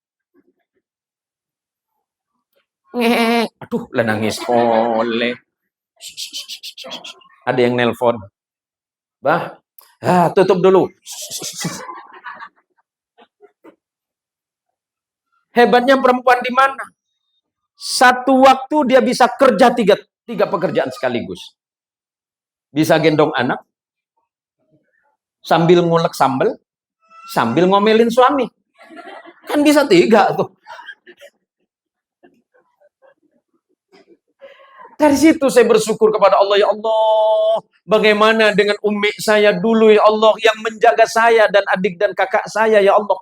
Aduh, lah nangis oleh. Ada yang nelpon. Bah, tutup dulu. Hebatnya perempuan di mana? Satu waktu dia bisa kerja tiga pekerjaan sekaligus. Bisa gendong anak, sambil ngulek sambal, sambil ngomelin suami. Kan bisa 3 tuh. Dari situ saya bersyukur kepada Allah. Ya Allah, bagaimana dengan umi saya dulu, ya Allah, yang menjaga saya dan adik dan kakak saya, ya Allah.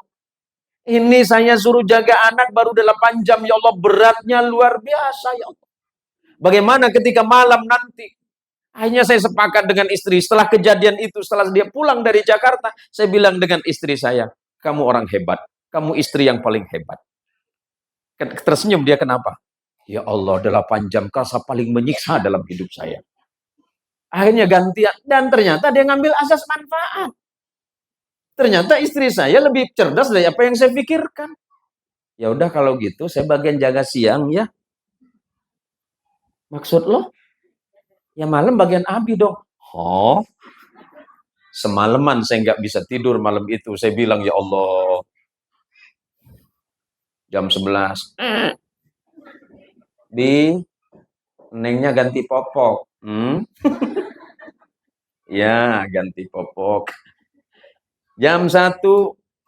Ini saya suruh jaga anak baru 8 jam, ya Allah, beratnya luar biasa, ya Allah. Bagaimana ketika malam nanti? Akhirnya saya sepakat dengan istri, setelah kejadian itu, setelah dia pulang dari Jakarta, saya bilang dengan istri saya, kamu orang hebat, kamu istri yang paling hebat. Tersenyum dia, kenapa? Ya Allah, 8 jam kasa paling menyiksa dalam hidup saya. Akhirnya gantian, dan ternyata dia ngambil asas manfaat. Ternyata istri saya lebih cerdas dari apa yang saya pikirkan. Ya udah kalau gitu, saya bagian jaga siang ya. Maksud lo? Ya malam bagian Abi dong. Oh, semalaman saya nggak bisa tidur malam itu. Saya bilang, ya Allah, jam 11. Bi, Nengnya ganti popok. Ya, ganti popok. Jam 1,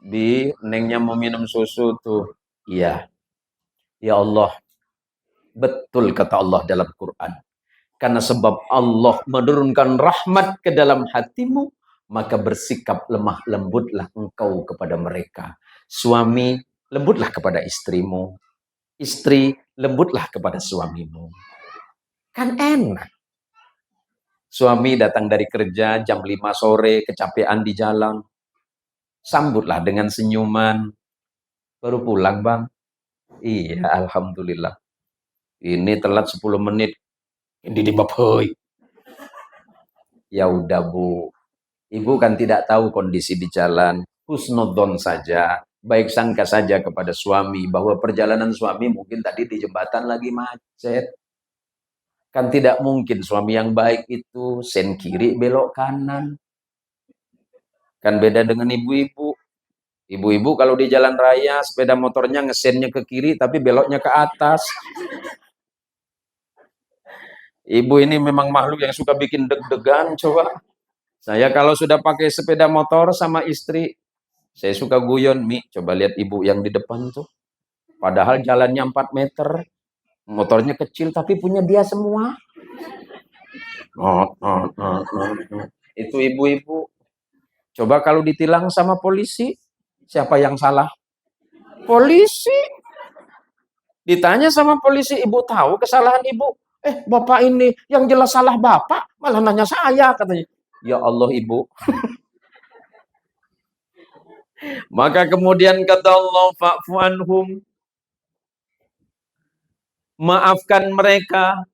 Bi, Nengnya mau minum susu tuh. Iya. Ya Allah, betul kata Allah dalam Quran. Karena sebab Allah menurunkan rahmat ke dalam hatimu, maka bersikap lemah lembutlah engkau kepada mereka. Suami, lembutlah kepada istrimu. Istri, lembutlah kepada suamimu. Kan enak. Suami datang dari kerja jam 5 sore, kecapean di jalan. Sambutlah dengan senyuman. Baru pulang, Bang? Iya, alhamdulillah. Ini telat 10 menit. Ini dibabhoi. Ya udah, Bu. Ibu kan tidak tahu kondisi di jalan. Husnudzon saja. Baik sangka saja kepada suami bahwa perjalanan suami mungkin tadi di jembatan lagi macet. Kan tidak mungkin suami yang baik itu sen kiri belok kanan. Kan beda dengan ibu-ibu. Ibu-ibu kalau di jalan raya sepeda motornya ngesennya ke kiri tapi beloknya ke atas. Ibu ini memang makhluk yang suka bikin deg-degan, coba. Saya kalau sudah pakai sepeda motor sama istri, saya suka guyon, Mi, coba lihat ibu yang di depan tuh. Padahal jalannya 4 meter, motornya kecil tapi punya dia semua. Itu ibu-ibu. Coba kalau ditilang sama polisi, Siapa yang salah? Polisi. Ditanya sama polisi, ibu tahu kesalahan ibu? Bapak ini yang jelas salah bapak, malah nanya saya katanya. Ya Allah ibu. Maka kemudian kata Allah, fa'fu anhum. Maafkan mereka.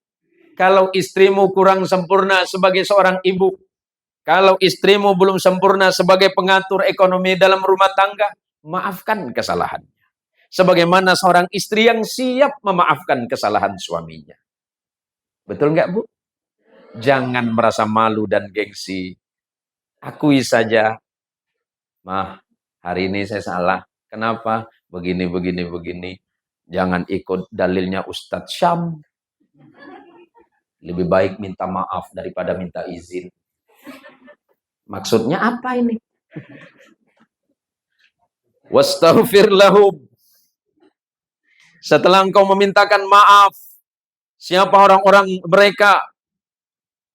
Kalau istrimu kurang sempurna sebagai seorang ibu, kalau istrimu belum sempurna sebagai pengatur ekonomi dalam rumah tangga, maafkan kesalahan. Sebagaimana seorang istri yang siap memaafkan kesalahan suaminya. Betul nggak, Bu? Jangan merasa malu dan gengsi. Akui saja, Mah, hari ini saya salah. Kenapa? Begini, begini, begini. Jangan ikut dalilnya Ustadz Syam. Lebih baik minta maaf daripada minta izin. Maksudnya apa ini? Wastaghfir lahum. Setelah engkau memintakan maaf, siapa orang-orang mereka?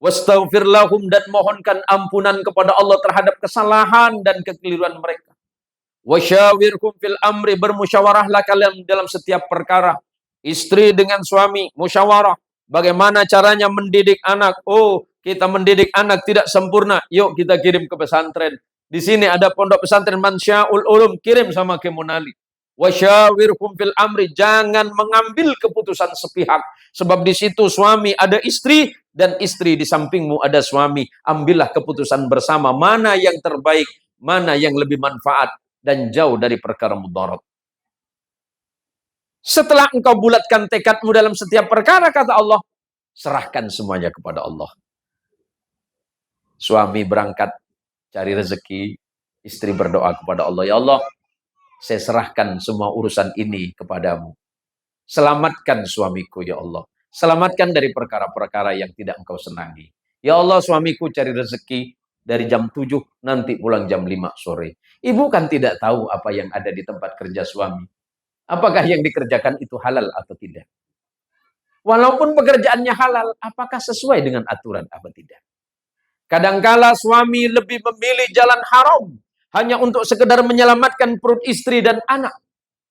Wastaghfir lahum, dan mohonkan ampunan kepada Allah terhadap kesalahan dan kekeliruan mereka. Wasyawirhum fil amri, bermusyawarahlah kalian dalam setiap perkara. Istri dengan suami, musyawarah. Bagaimana caranya mendidik anak? Oh, kita mendidik anak tidak sempurna. Yuk kita kirim ke pesantren. Di sini ada pondok pesantren Mansyaul Ulum, kirim sama Kemunali. Wasyawirhum fil amri, jangan mengambil keputusan sepihak. Sebab di situ suami ada istri, dan istri di sampingmu ada suami. Ambillah keputusan bersama, mana yang terbaik, mana yang lebih manfaat, dan jauh dari perkara mudarat. Setelah engkau bulatkan tekadmu dalam setiap perkara, kata Allah, serahkan semuanya kepada Allah. Suami berangkat cari rezeki, istri berdoa kepada Allah, ya Allah, saya serahkan semua urusan ini kepadamu. Selamatkan suamiku, ya Allah. Selamatkan dari perkara-perkara yang tidak engkau senangi. Ya Allah, suamiku cari rezeki dari jam 7, nanti pulang jam 5 sore. Ibu kan tidak tahu apa yang ada di tempat kerja suami. Apakah yang dikerjakan itu halal atau tidak? Walaupun pekerjaannya halal, apakah sesuai dengan aturan apa tidak? Kadangkala suami lebih memilih jalan haram hanya untuk sekedar menyelamatkan perut istri dan anak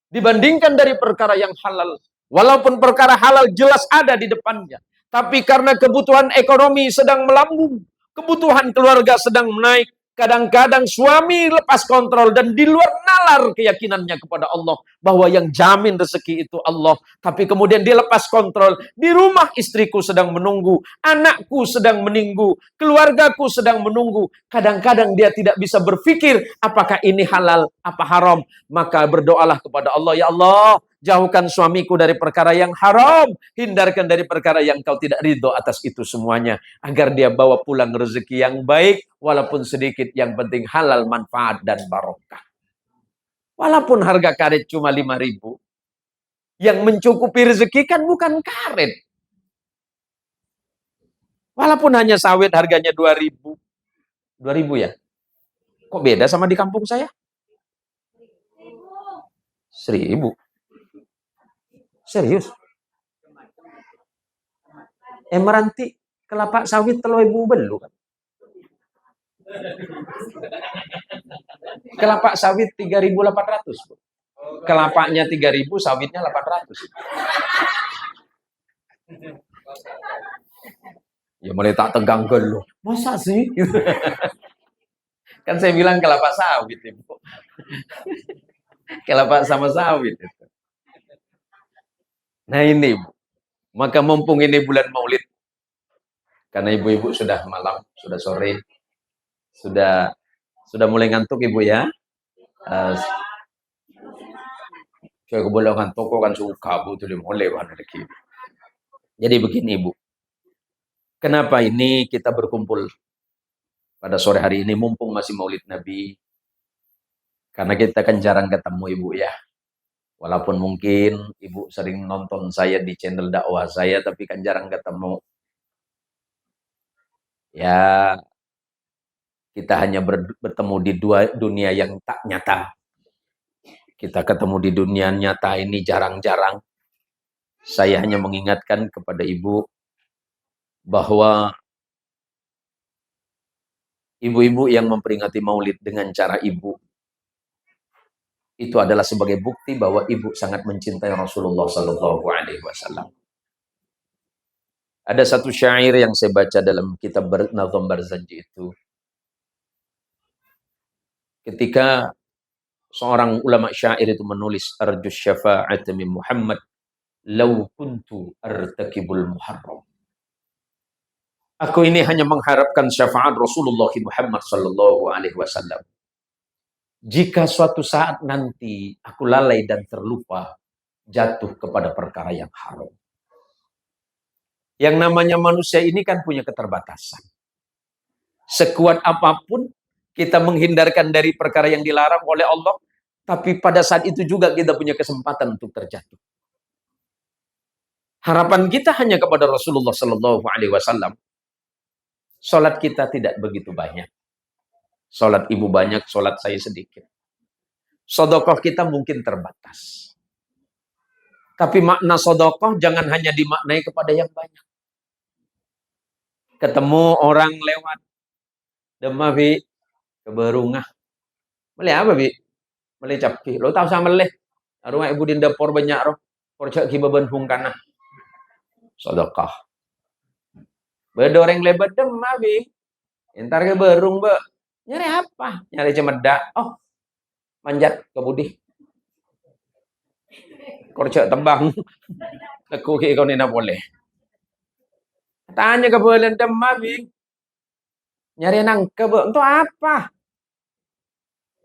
dibandingkan dari perkara yang halal. Walaupun perkara halal jelas ada di depannya, tapi karena kebutuhan ekonomi sedang melambung, kebutuhan keluarga sedang menaik, kadang-kadang suami lepas kontrol dan di luar nalar keyakinannya kepada Allah bahwa yang jamin rezeki itu Allah, tapi kemudian dia lepas kontrol. Di rumah istriku sedang menunggu, anakku sedang menunggu, keluargaku sedang menunggu. Kadang-kadang dia tidak bisa berpikir apakah ini halal, apa haram. Maka berdoalah kepada Allah, ya Allah, jauhkan suamiku dari perkara yang haram, hindarkan dari perkara yang kau tidak ridho atas itu semuanya, agar dia bawa pulang rezeki yang baik, walaupun sedikit, yang penting halal, manfaat, dan barokah. Walaupun harga karet cuma 5.000, yang mencukupi rezeki kan bukan karet. Walaupun hanya sawit harganya 2.000. 2.000 ya? Kok beda sama di kampung saya? 1.000. Serius? Meranti kelapa sawit telo ibu belu kan? Kelapa sawit 3.800. Kelapanya 3.000, sawitnya 800. Ya mulai tak tegang gelo. Masa sih? Kan saya bilang kelapa sawit, Ibu. Kelapa sama sawit itu. Nah ini, Bu. Maka mumpung ini bulan Maulid, karena ibu-ibu sudah malam, sudah sore, sudah mulai ngantuk ibu ya. Saya boleh ngantuk kan suka Bu, tuh mulai lagi. Jadi begini Bu, kenapa ini kita berkumpul pada sore hari ini mumpung masih Maulid Nabi? Karena kita kan jarang ketemu ibu ya. Walaupun mungkin ibu sering nonton saya di channel dakwah saya, tapi kan jarang ketemu. Ya, kita hanya bertemu di dua dunia yang tak nyata. Kita ketemu di dunia nyata ini jarang-jarang. Saya hanya mengingatkan kepada ibu bahwa ibu-ibu yang memperingati Maulid dengan cara ibu, Itu adalah sebagai bukti bahwa ibu sangat mencintai Rasulullah Sallallahu Alaihi Wasallam. Ada satu syair yang saya baca dalam kitab Nazm Barzanji itu. Ketika seorang ulama syair itu menulis arjus syafa'at min Muhammad law kuntu artakibul muharram. Aku ini hanya mengharapkan syafaat Rasulullah Muhammad sallallahu alaihi wasallam. Jika suatu saat nanti aku lalai dan terlupa jatuh kepada perkara yang haram. Yang namanya manusia ini kan punya keterbatasan. Sekuat apapun kita menghindarkan dari perkara yang dilarang oleh Allah, tapi pada saat itu juga kita punya kesempatan untuk terjatuh. Harapan kita hanya kepada Rasulullah Sallallahu Alaihi Wasallam. Salat kita tidak begitu banyak. Salat ibu banyak, salat saya sedikit. Sedekah kita mungkin terbatas. Tapi makna sedekah jangan hanya dimaknai kepada yang banyak. Ketemu orang lewat, demam bi, keberungah. Melih apa bi? Melih capki. Lo tahu sama melih? Arwah ibu di dapur banyak roh. Porcak kibaban hungkana. Sedekah. Bedoreng lebat demam bi. Entar ke berung be. Nyari apa? Nyari cemedak. Oh, manjat ke budi. Korcak tembang. Leku ke kau nina boleh. Tanya ke bulan demam bi. Nyari nangka be. Untuk apa?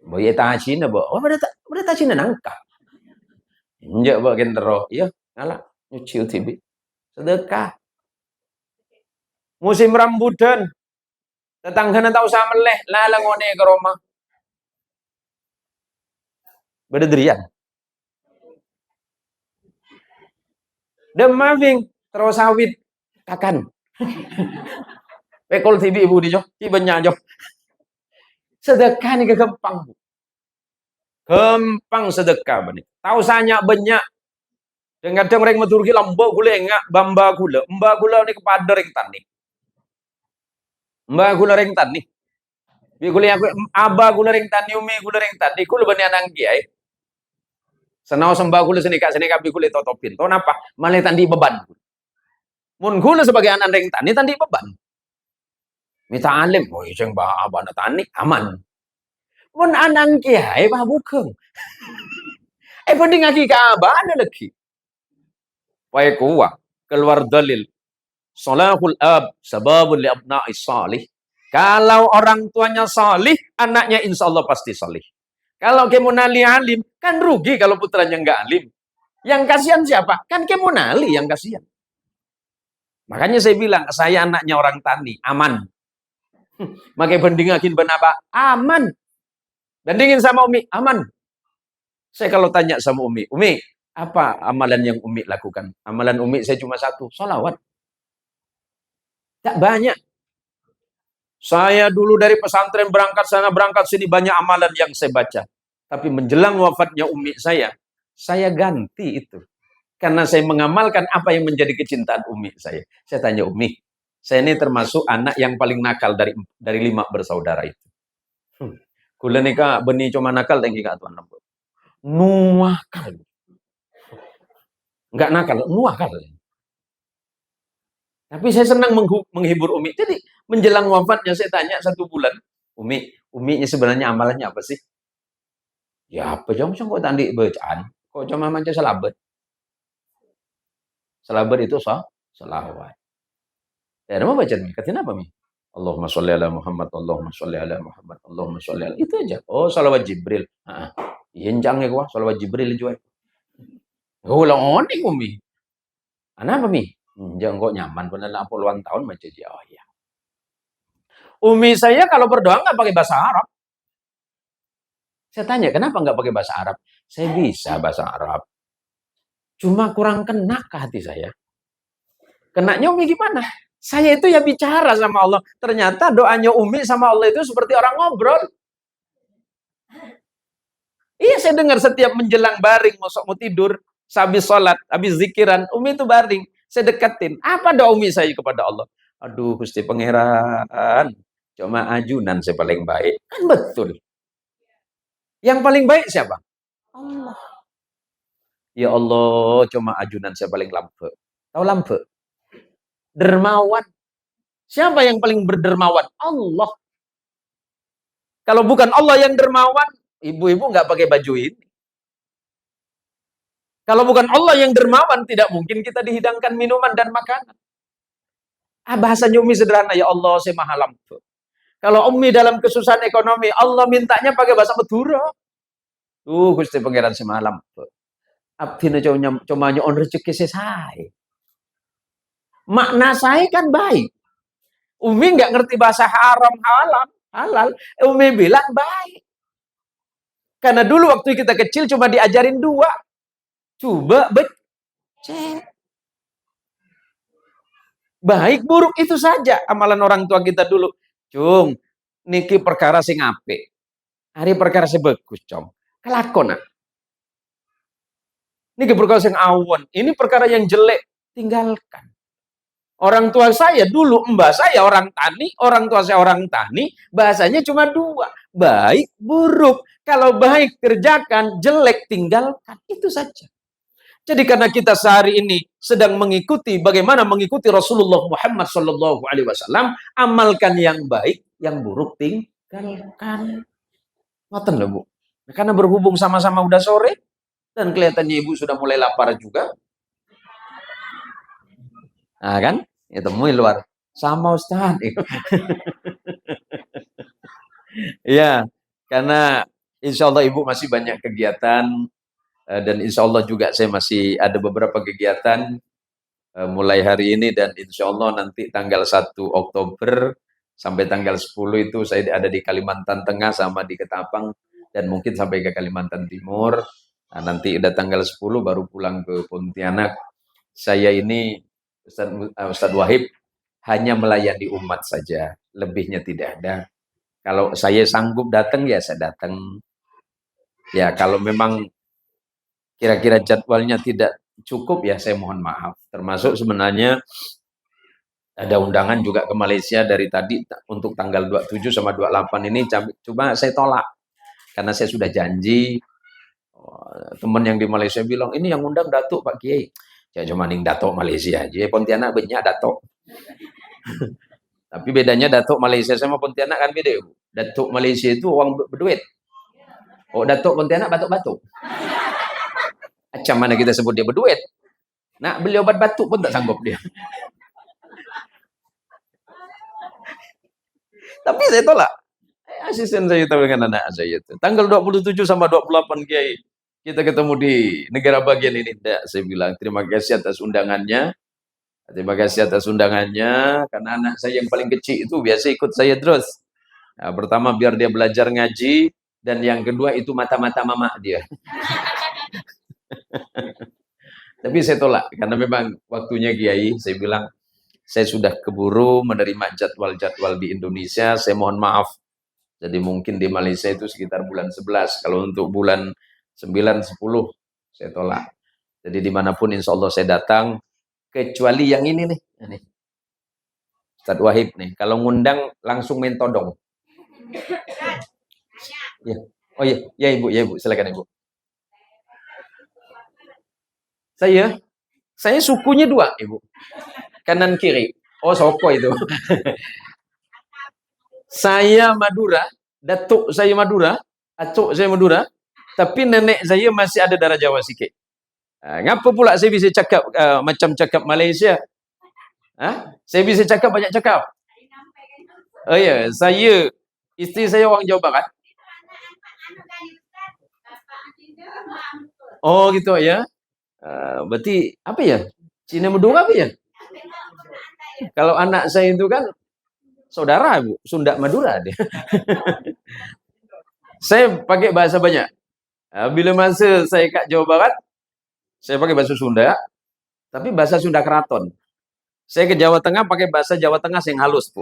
Boye tajin be. Oh, pada tajin nangka. Injak be gendero. Iya, ngalah nyuci tibi. Sedekah. Musim rambutan. Tetanggana tahu sama leh. Lala ngone ke rumah. Berderian. Demaving terus sawit kakan. Pekol tibi ibu di jo, tibanya jo. Sedekah ni kegempang. Gempang sedekah bani. Tahu sanya banyak. Kadang orang maturki lambok gula enggak bamba gula. Mbak gula ni kepada ring tani. Mbak gula ring tani. Bi gula aku aba gula ring tani umi gula ring tani. Gula bani anang kiai. Senau sembah gula senika bi gula totopin. Tahu apa? Malih tandi beban. Mun gula sebagai anak ring tani tandi beban. Mita alim, oh iseng bah abana tani aman. Mun anang kiai bah bukeng. Penting lagi ka abana lagi. Paya kuwa keluar dalil. Salahul ab sababul li abna'i salih. Kalau orang tuanya salih, anaknya insya Allah pasti salih. Kalau kemunali alim, kan rugi kalau putranya enggak alim. Yang kasihan siapa? Kan kemunali yang kasihan. Makanya saya bilang, saya anaknya orang tani, aman. Makai bandingakin benapa? Aman. Bandingin sama Umi, aman. Saya kalau tanya sama Umi, apa amalan yang Umi lakukan? Amalan Umi saya cuma satu, sholawat. Tak banyak. Saya dulu dari pesantren berangkat sana, berangkat sini, banyak amalan yang saya baca. Tapi menjelang wafatnya Umi saya ganti itu. Karena saya mengamalkan apa yang menjadi kecintaan Umi saya. Saya tanya Umi, saya ini termasuk anak yang paling nakal dari 5 bersaudara itu. Kula nika beni cuma nakal tinggi ka tuan nembok. Nuakal. Enggak nakal, nuakal. Tapi saya senang menghibur Umi. Jadi menjelang wafatnya saya tanya 1 bulan, Umi sebenarnya amalannya apa sih? Ya apa jam kok tandi bacaan? Kok cuma manca selabet? Selabet itu selawat. Ya, nama baca nih. Katanya apa nih? Allahumma sholli ala Muhammad, Allahumma sholli ala Muhammad, Allahumma sholli ala. Itu aja. Oh, salawat Jibril. Heeh. Yenjang ya gua, salawat Jibril juga. Oh, lawan nih Umi. Kenapa Mi? Jangan kok nyaman benar puluhan tahun baca dia. Oh iya. Umi saya kalau berdoa nggak pakai bahasa Arab. Saya tanya, kenapa nggak pakai bahasa Arab? Saya bisa bahasa Arab. Cuma kurang kena ke hati saya. Kenanya Umi gimana? Saya itu ya bicara sama Allah. Ternyata doanya Umi sama Allah itu seperti orang ngobrol. Iya, saya dengar setiap menjelang baring, mau tidur, habis sholat, habis zikiran, Umi itu baring. Saya deketin. Apa doa Umi saya kepada Allah? Aduh, Gusti Pangeran. Cuma ajunan saya paling baik. Kan betul. Yang paling baik siapa? Allah. Ya Allah, cuma ajunan saya paling lampe. Tahu lampe? Dermawan. Siapa yang paling berdermawan? Allah. Kalau bukan Allah yang dermawan, ibu-ibu nggak pakai baju ini. Kalau bukan Allah yang dermawan, tidak mungkin kita dihidangkan minuman dan makanan. Bahasanya Umi sederhana, ya Allah, saya maha lampu. Kalau Umi dalam kesusahan ekonomi, Allah mintanya pakai bahasa Madura. Gusti Pangeran saya maha lampu. Abdina cuma nyon rezeki saya. Makna saya kan baik. Umi nggak ngerti bahasa haram, halal. Umi bilang baik. Karena dulu waktu kita kecil cuma diajarin dua. Coba becek. Baik buruk itu saja amalan orang tua kita dulu. Cung, niki perkara sing apik. Hari perkara sing bagus, Cung. Kelakon. Niki perkara sing awon. Ini perkara yang jelek, tinggalkan. Orang tua saya dulu, mbak saya orang tani, orang tua saya orang tani, bahasanya cuma dua. Baik, buruk. Kalau baik kerjakan, jelek tinggalkan. Itu saja. Jadi karena kita sehari ini sedang mengikuti bagaimana mengikuti Rasulullah Muhammad SAW, amalkan yang baik, yang buruk tinggalkan. Ngoten lho Bu. Karena berhubung sama-sama udah sore dan kelihatannya Ibu sudah mulai lapar juga. Nah kan? Ya temui luar. Sama Ustaz. Ya, karena insya Allah Ibu masih banyak kegiatan. Dan insya Allah juga saya masih ada beberapa kegiatan mulai hari ini dan insya Allah nanti tanggal 1 Oktober sampai tanggal 10 itu saya ada di Kalimantan Tengah sama di Ketapang dan mungkin sampai ke Kalimantan Timur. Nah, nanti udah tanggal 10 baru pulang ke Pontianak. Saya ini Ustadz Wahib hanya melayani umat saja, lebihnya tidak ada. Kalau saya sanggup datang ya saya datang. Ya kalau memang kira-kira jadwalnya tidak cukup ya saya mohon maaf. Termasuk sebenarnya ada undangan juga ke Malaysia dari tadi untuk tanggal 27 sama 28 ini cuma saya tolak. Karena saya sudah janji. Teman yang di Malaysia bilang, ini yang undang Datuk Pak Kiai. Ya cuma ning Datuk Malaysia aja. Pontianak banyak Datuk. Tapi bedanya Datuk Malaysia sama Pontianak kan beda. Datuk Malaysia itu uang berduit. Oh Datuk Pontianak batuk-batuk. Macam mana kita sebut dia berduit? Nak beli obat batuk pun tak sanggup dia. Tapi saya tolak. Asisten saya tahu dengan anak saya itu. Tanggal 27 sama 28 Kiai. Kita ketemu di negara bagian ini. Tidak, saya bilang terima kasih atas undangannya. Terima kasih atas undangannya. Karena anak saya yang paling kecil itu biasa ikut saya terus. Nah, pertama biar dia belajar ngaji. Dan yang kedua itu mata-mata mama dia. Tapi saya tolak karena memang waktunya Kiai, saya bilang saya sudah keburu menerima jadwal-jadwal di Indonesia, saya mohon maaf. Jadi mungkin di Malaysia itu sekitar bulan 11, kalau untuk bulan 9, 10 saya tolak. Jadi dimanapun insya Allah saya datang, kecuali yang ini nih. Ini. Ustadz Wahib nih, kalau ngundang langsung main todong. Ya. Oh iya, ya Ibu, silakan Ibu. Saya sukunya dua, Ibu. Kanan kiri. Oh, Soko itu. Saya Madura, datuk saya Madura, acuk saya Madura, tapi nenek saya masih ada darah Jawa sikit. Ngapa pula saya bisa cakap macam cakap Malaysia? Saya bisa cakap banyak cakap. Oh ya, isteri saya orang Jawa Barat. Oh gitu ya. Berarti apa ya? Cina Madura apa ya? Kalau anak saya itu kan saudara Bu, Sunda Madura dia. Saya pakai bahasa banyak. Bila masa saya kat Jawa Barat, saya pakai bahasa Sunda, tapi bahasa Sunda Keraton. Saya ke Jawa Tengah pakai bahasa Jawa Tengah sing halus, Bu.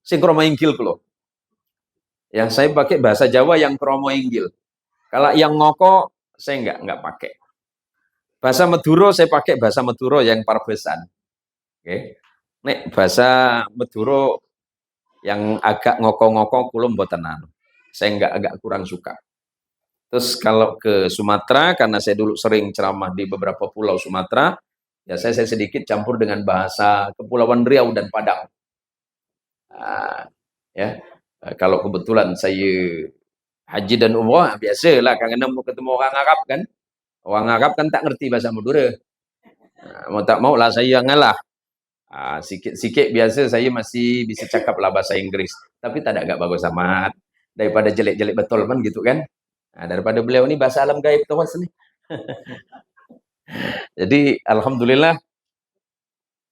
Sing kromo inggil kulo. Yang saya pakai bahasa Jawa yang kromo inggil. Kalau yang ngoko saya enggak pakai. Bahasa Madura saya pakai bahasa Madura yang parbesan. Oke. Nek bahasa Madura yang agak ngoko-ngoko kulo mboten anu. Saya agak kurang suka. Terus kalau ke Sumatera, karena saya dulu sering ceramah di beberapa pulau Sumatera, ya saya sedikit campur dengan bahasa Kepulauan Riau dan Padang. Ya, kalau kebetulan saya haji dan umrah, biasalah karena mau ketemu orang Arab kan. Orang Arab kan tak ngerti bahasa Madura. Mau tak mau lah saya ngalah. Sikit-sikit biasa saya masih bisa cakap lah bahasa Inggris. Tapi tak ada agak bagus amat. Daripada jelek-jelek betul kan gitu kan. Daripada beliau ini bahasa alam gaib terus nih. Jadi alhamdulillah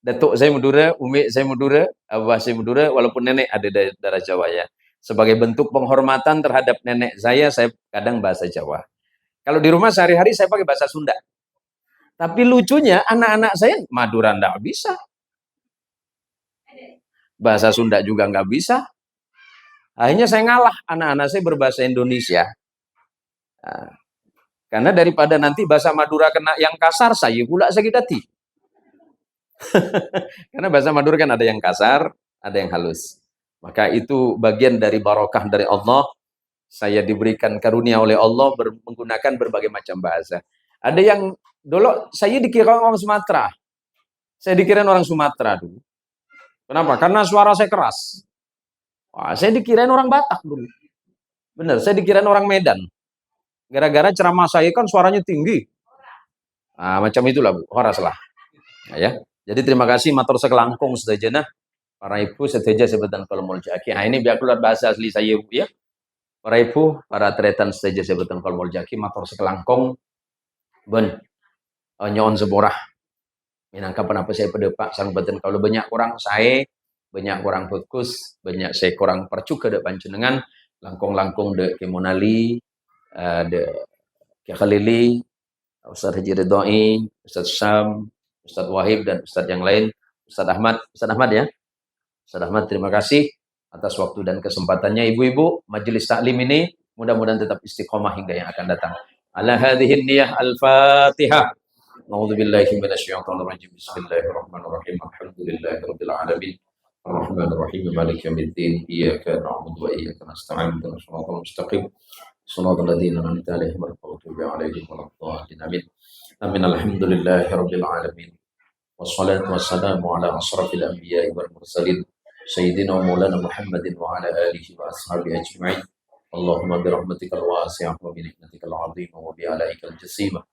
datuk saya Madura, umi saya Madura, abah saya Madura, walaupun nenek ada darah Jawa ya. Sebagai bentuk penghormatan terhadap nenek saya kadang bahasa Jawa. Kalau di rumah sehari-hari saya pakai bahasa Sunda. Tapi lucunya anak-anak saya Madura nggak bisa. Bahasa Sunda juga nggak bisa. Akhirnya saya ngalah, anak-anak saya berbahasa Indonesia. Karena daripada nanti bahasa Madura kena yang kasar, saya pula sakit hati. Karena bahasa Madura kan ada yang kasar, ada yang halus. Maka itu bagian dari barokah dari Allah. Saya diberikan karunia oleh Allah menggunakan berbagai macam bahasa. Ada yang dulu saya dikira orang Sumatera. Saya dikira orang Sumatera dulu. Kenapa? Karena suara saya keras. Saya dikirain orang Batak dulu. Benar, saya dikirain orang Medan. Gara-gara ceramah saya kan suaranya tinggi. Macam itulah Bu, horas lah. Ya. Jadi terima kasih matur sekelangkung sedajana. Para ibu seteja sebutan kalau mau jaki. Ini biar keluar bahasa asli saya Bu ya. Para ibu, para tretan seteja sebutan kalau mau jaki matur sekelangkung. Ben nyon seborah. Minangka kenapa saya pada Pak sang beten kalau banyak orang saya, banyak orang fokus, banyak saya kurang percuk ke depan jenengan, langkung-langkung de Kemonali, de Khalili, Ustaz Haji Ridhoi, Ustaz Syam, Ustaz Wahib dan Ustaz yang lain, Ustaz Ahmad ya. Ustaz Ahmad terima kasih atas waktu dan kesempatannya. Ibu-ibu, majelis taklim ini mudah-mudahan tetap istiqomah hingga yang akan datang. Ala hadhihi niyah al-Fatihah. A'udzu billahi minasyaitonir rajim. Bismillahirrahmanirrahim. Alhamdulillahirabbil alamin. Arrahmanir rahim. Maliki yaumiddin. Iyyaka na'budu wa iyyaka nasta'in. Ihdinas siratal mustaqim. Shiratal ladzina an'amta 'alaihim ghairil maghdubi 'alaihim waladdallin. Amin. Amin. Alhamdulillahirabbil alamin. Wassalatu wassalamu ala asrafil anbiya'i wal mursalin. Sayyidina wa maulana Muhammadin wa ala alihi wa ashabihi ajma'in. Allahumma bi rahmatikal wasi'ah wa bi ni'matikal 'azimah wa bi alaikal jasimah.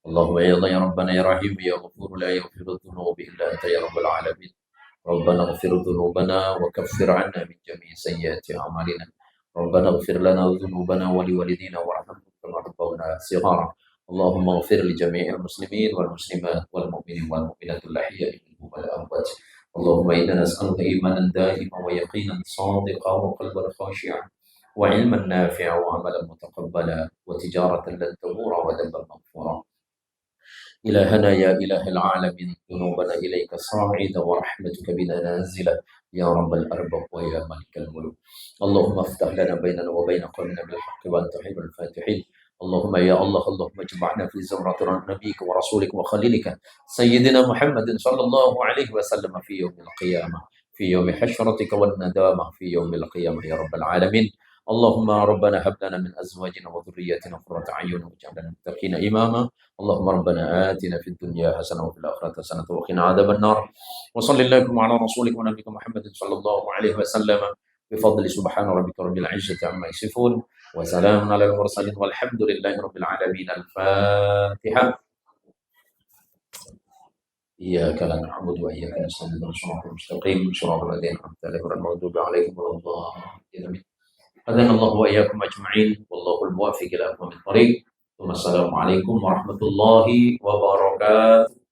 Allahumma ya Allah ya Rabbana ya Rahim ya Ghafur la yaghfiru dhunuba illa anta ya rabbal alamin. Rabbana ighfir dhunubana wa kaffir 'anna min jami'i sayyiati a'malina. Rabbana ighfir lana dhunubana wa liwalidina warhamhum kama rabbawna shighara. Allahumma ighfir li jami'il muslimin wal muslimat wal mu'minin wal mu'minatil ahya'i minhum wal amwat. Allahumma inna nas'aluka imanan da'iman wa yaqinan sadiqan wa qalban khashi'an wa 'ilman nafi'an wa 'amalan mutaqabbala wa tijaratan lan tabura wa dhanban maghfura. إلهنا يا إله العالمين ذنوبنا إليك صاعدة ورحمتك بنا نازلة يا رب الأرباب ويا ملك الملوك. اللهم افتح لنا بيننا وبين قومنا بالحق وأنت خير الفاتحين. اللهم يا الله اللهم اجمعنا في زمرة نبيك ورسولك وخليلك سيدنا محمد صلى الله عليه وسلم في يوم القيامة، في يوم حشرتك والندامة في يوم القيامة يا رب العالمين. اللهم ربنا هب لنا من ازواجنا وذرياتنا قرة اعين واجعلنا للمتقين اماما. اللهم ربنا آتنا في الدنيا حسنة وفي الآخرة حسنة وقنا عذاب النار. وصلى الله على رسولك ونبيك محمد صلى الله عليه وسلم بفضل سبحان ربك رب العزة عما يصفون وسلام على المرسلين والحمد لله رب العالمين. الفاتحة. إياك نعبد وإياك نستعين اهدنا الصراط المستقيم صراط الذين أنعمت عليهم غير المغضوب عليهم ولا الضالين. هدانا الله وإياكم أجمعين والله الموافق إلى أقوم الطريق. Wassalamualaikum warahmatullahi wabarakatuh.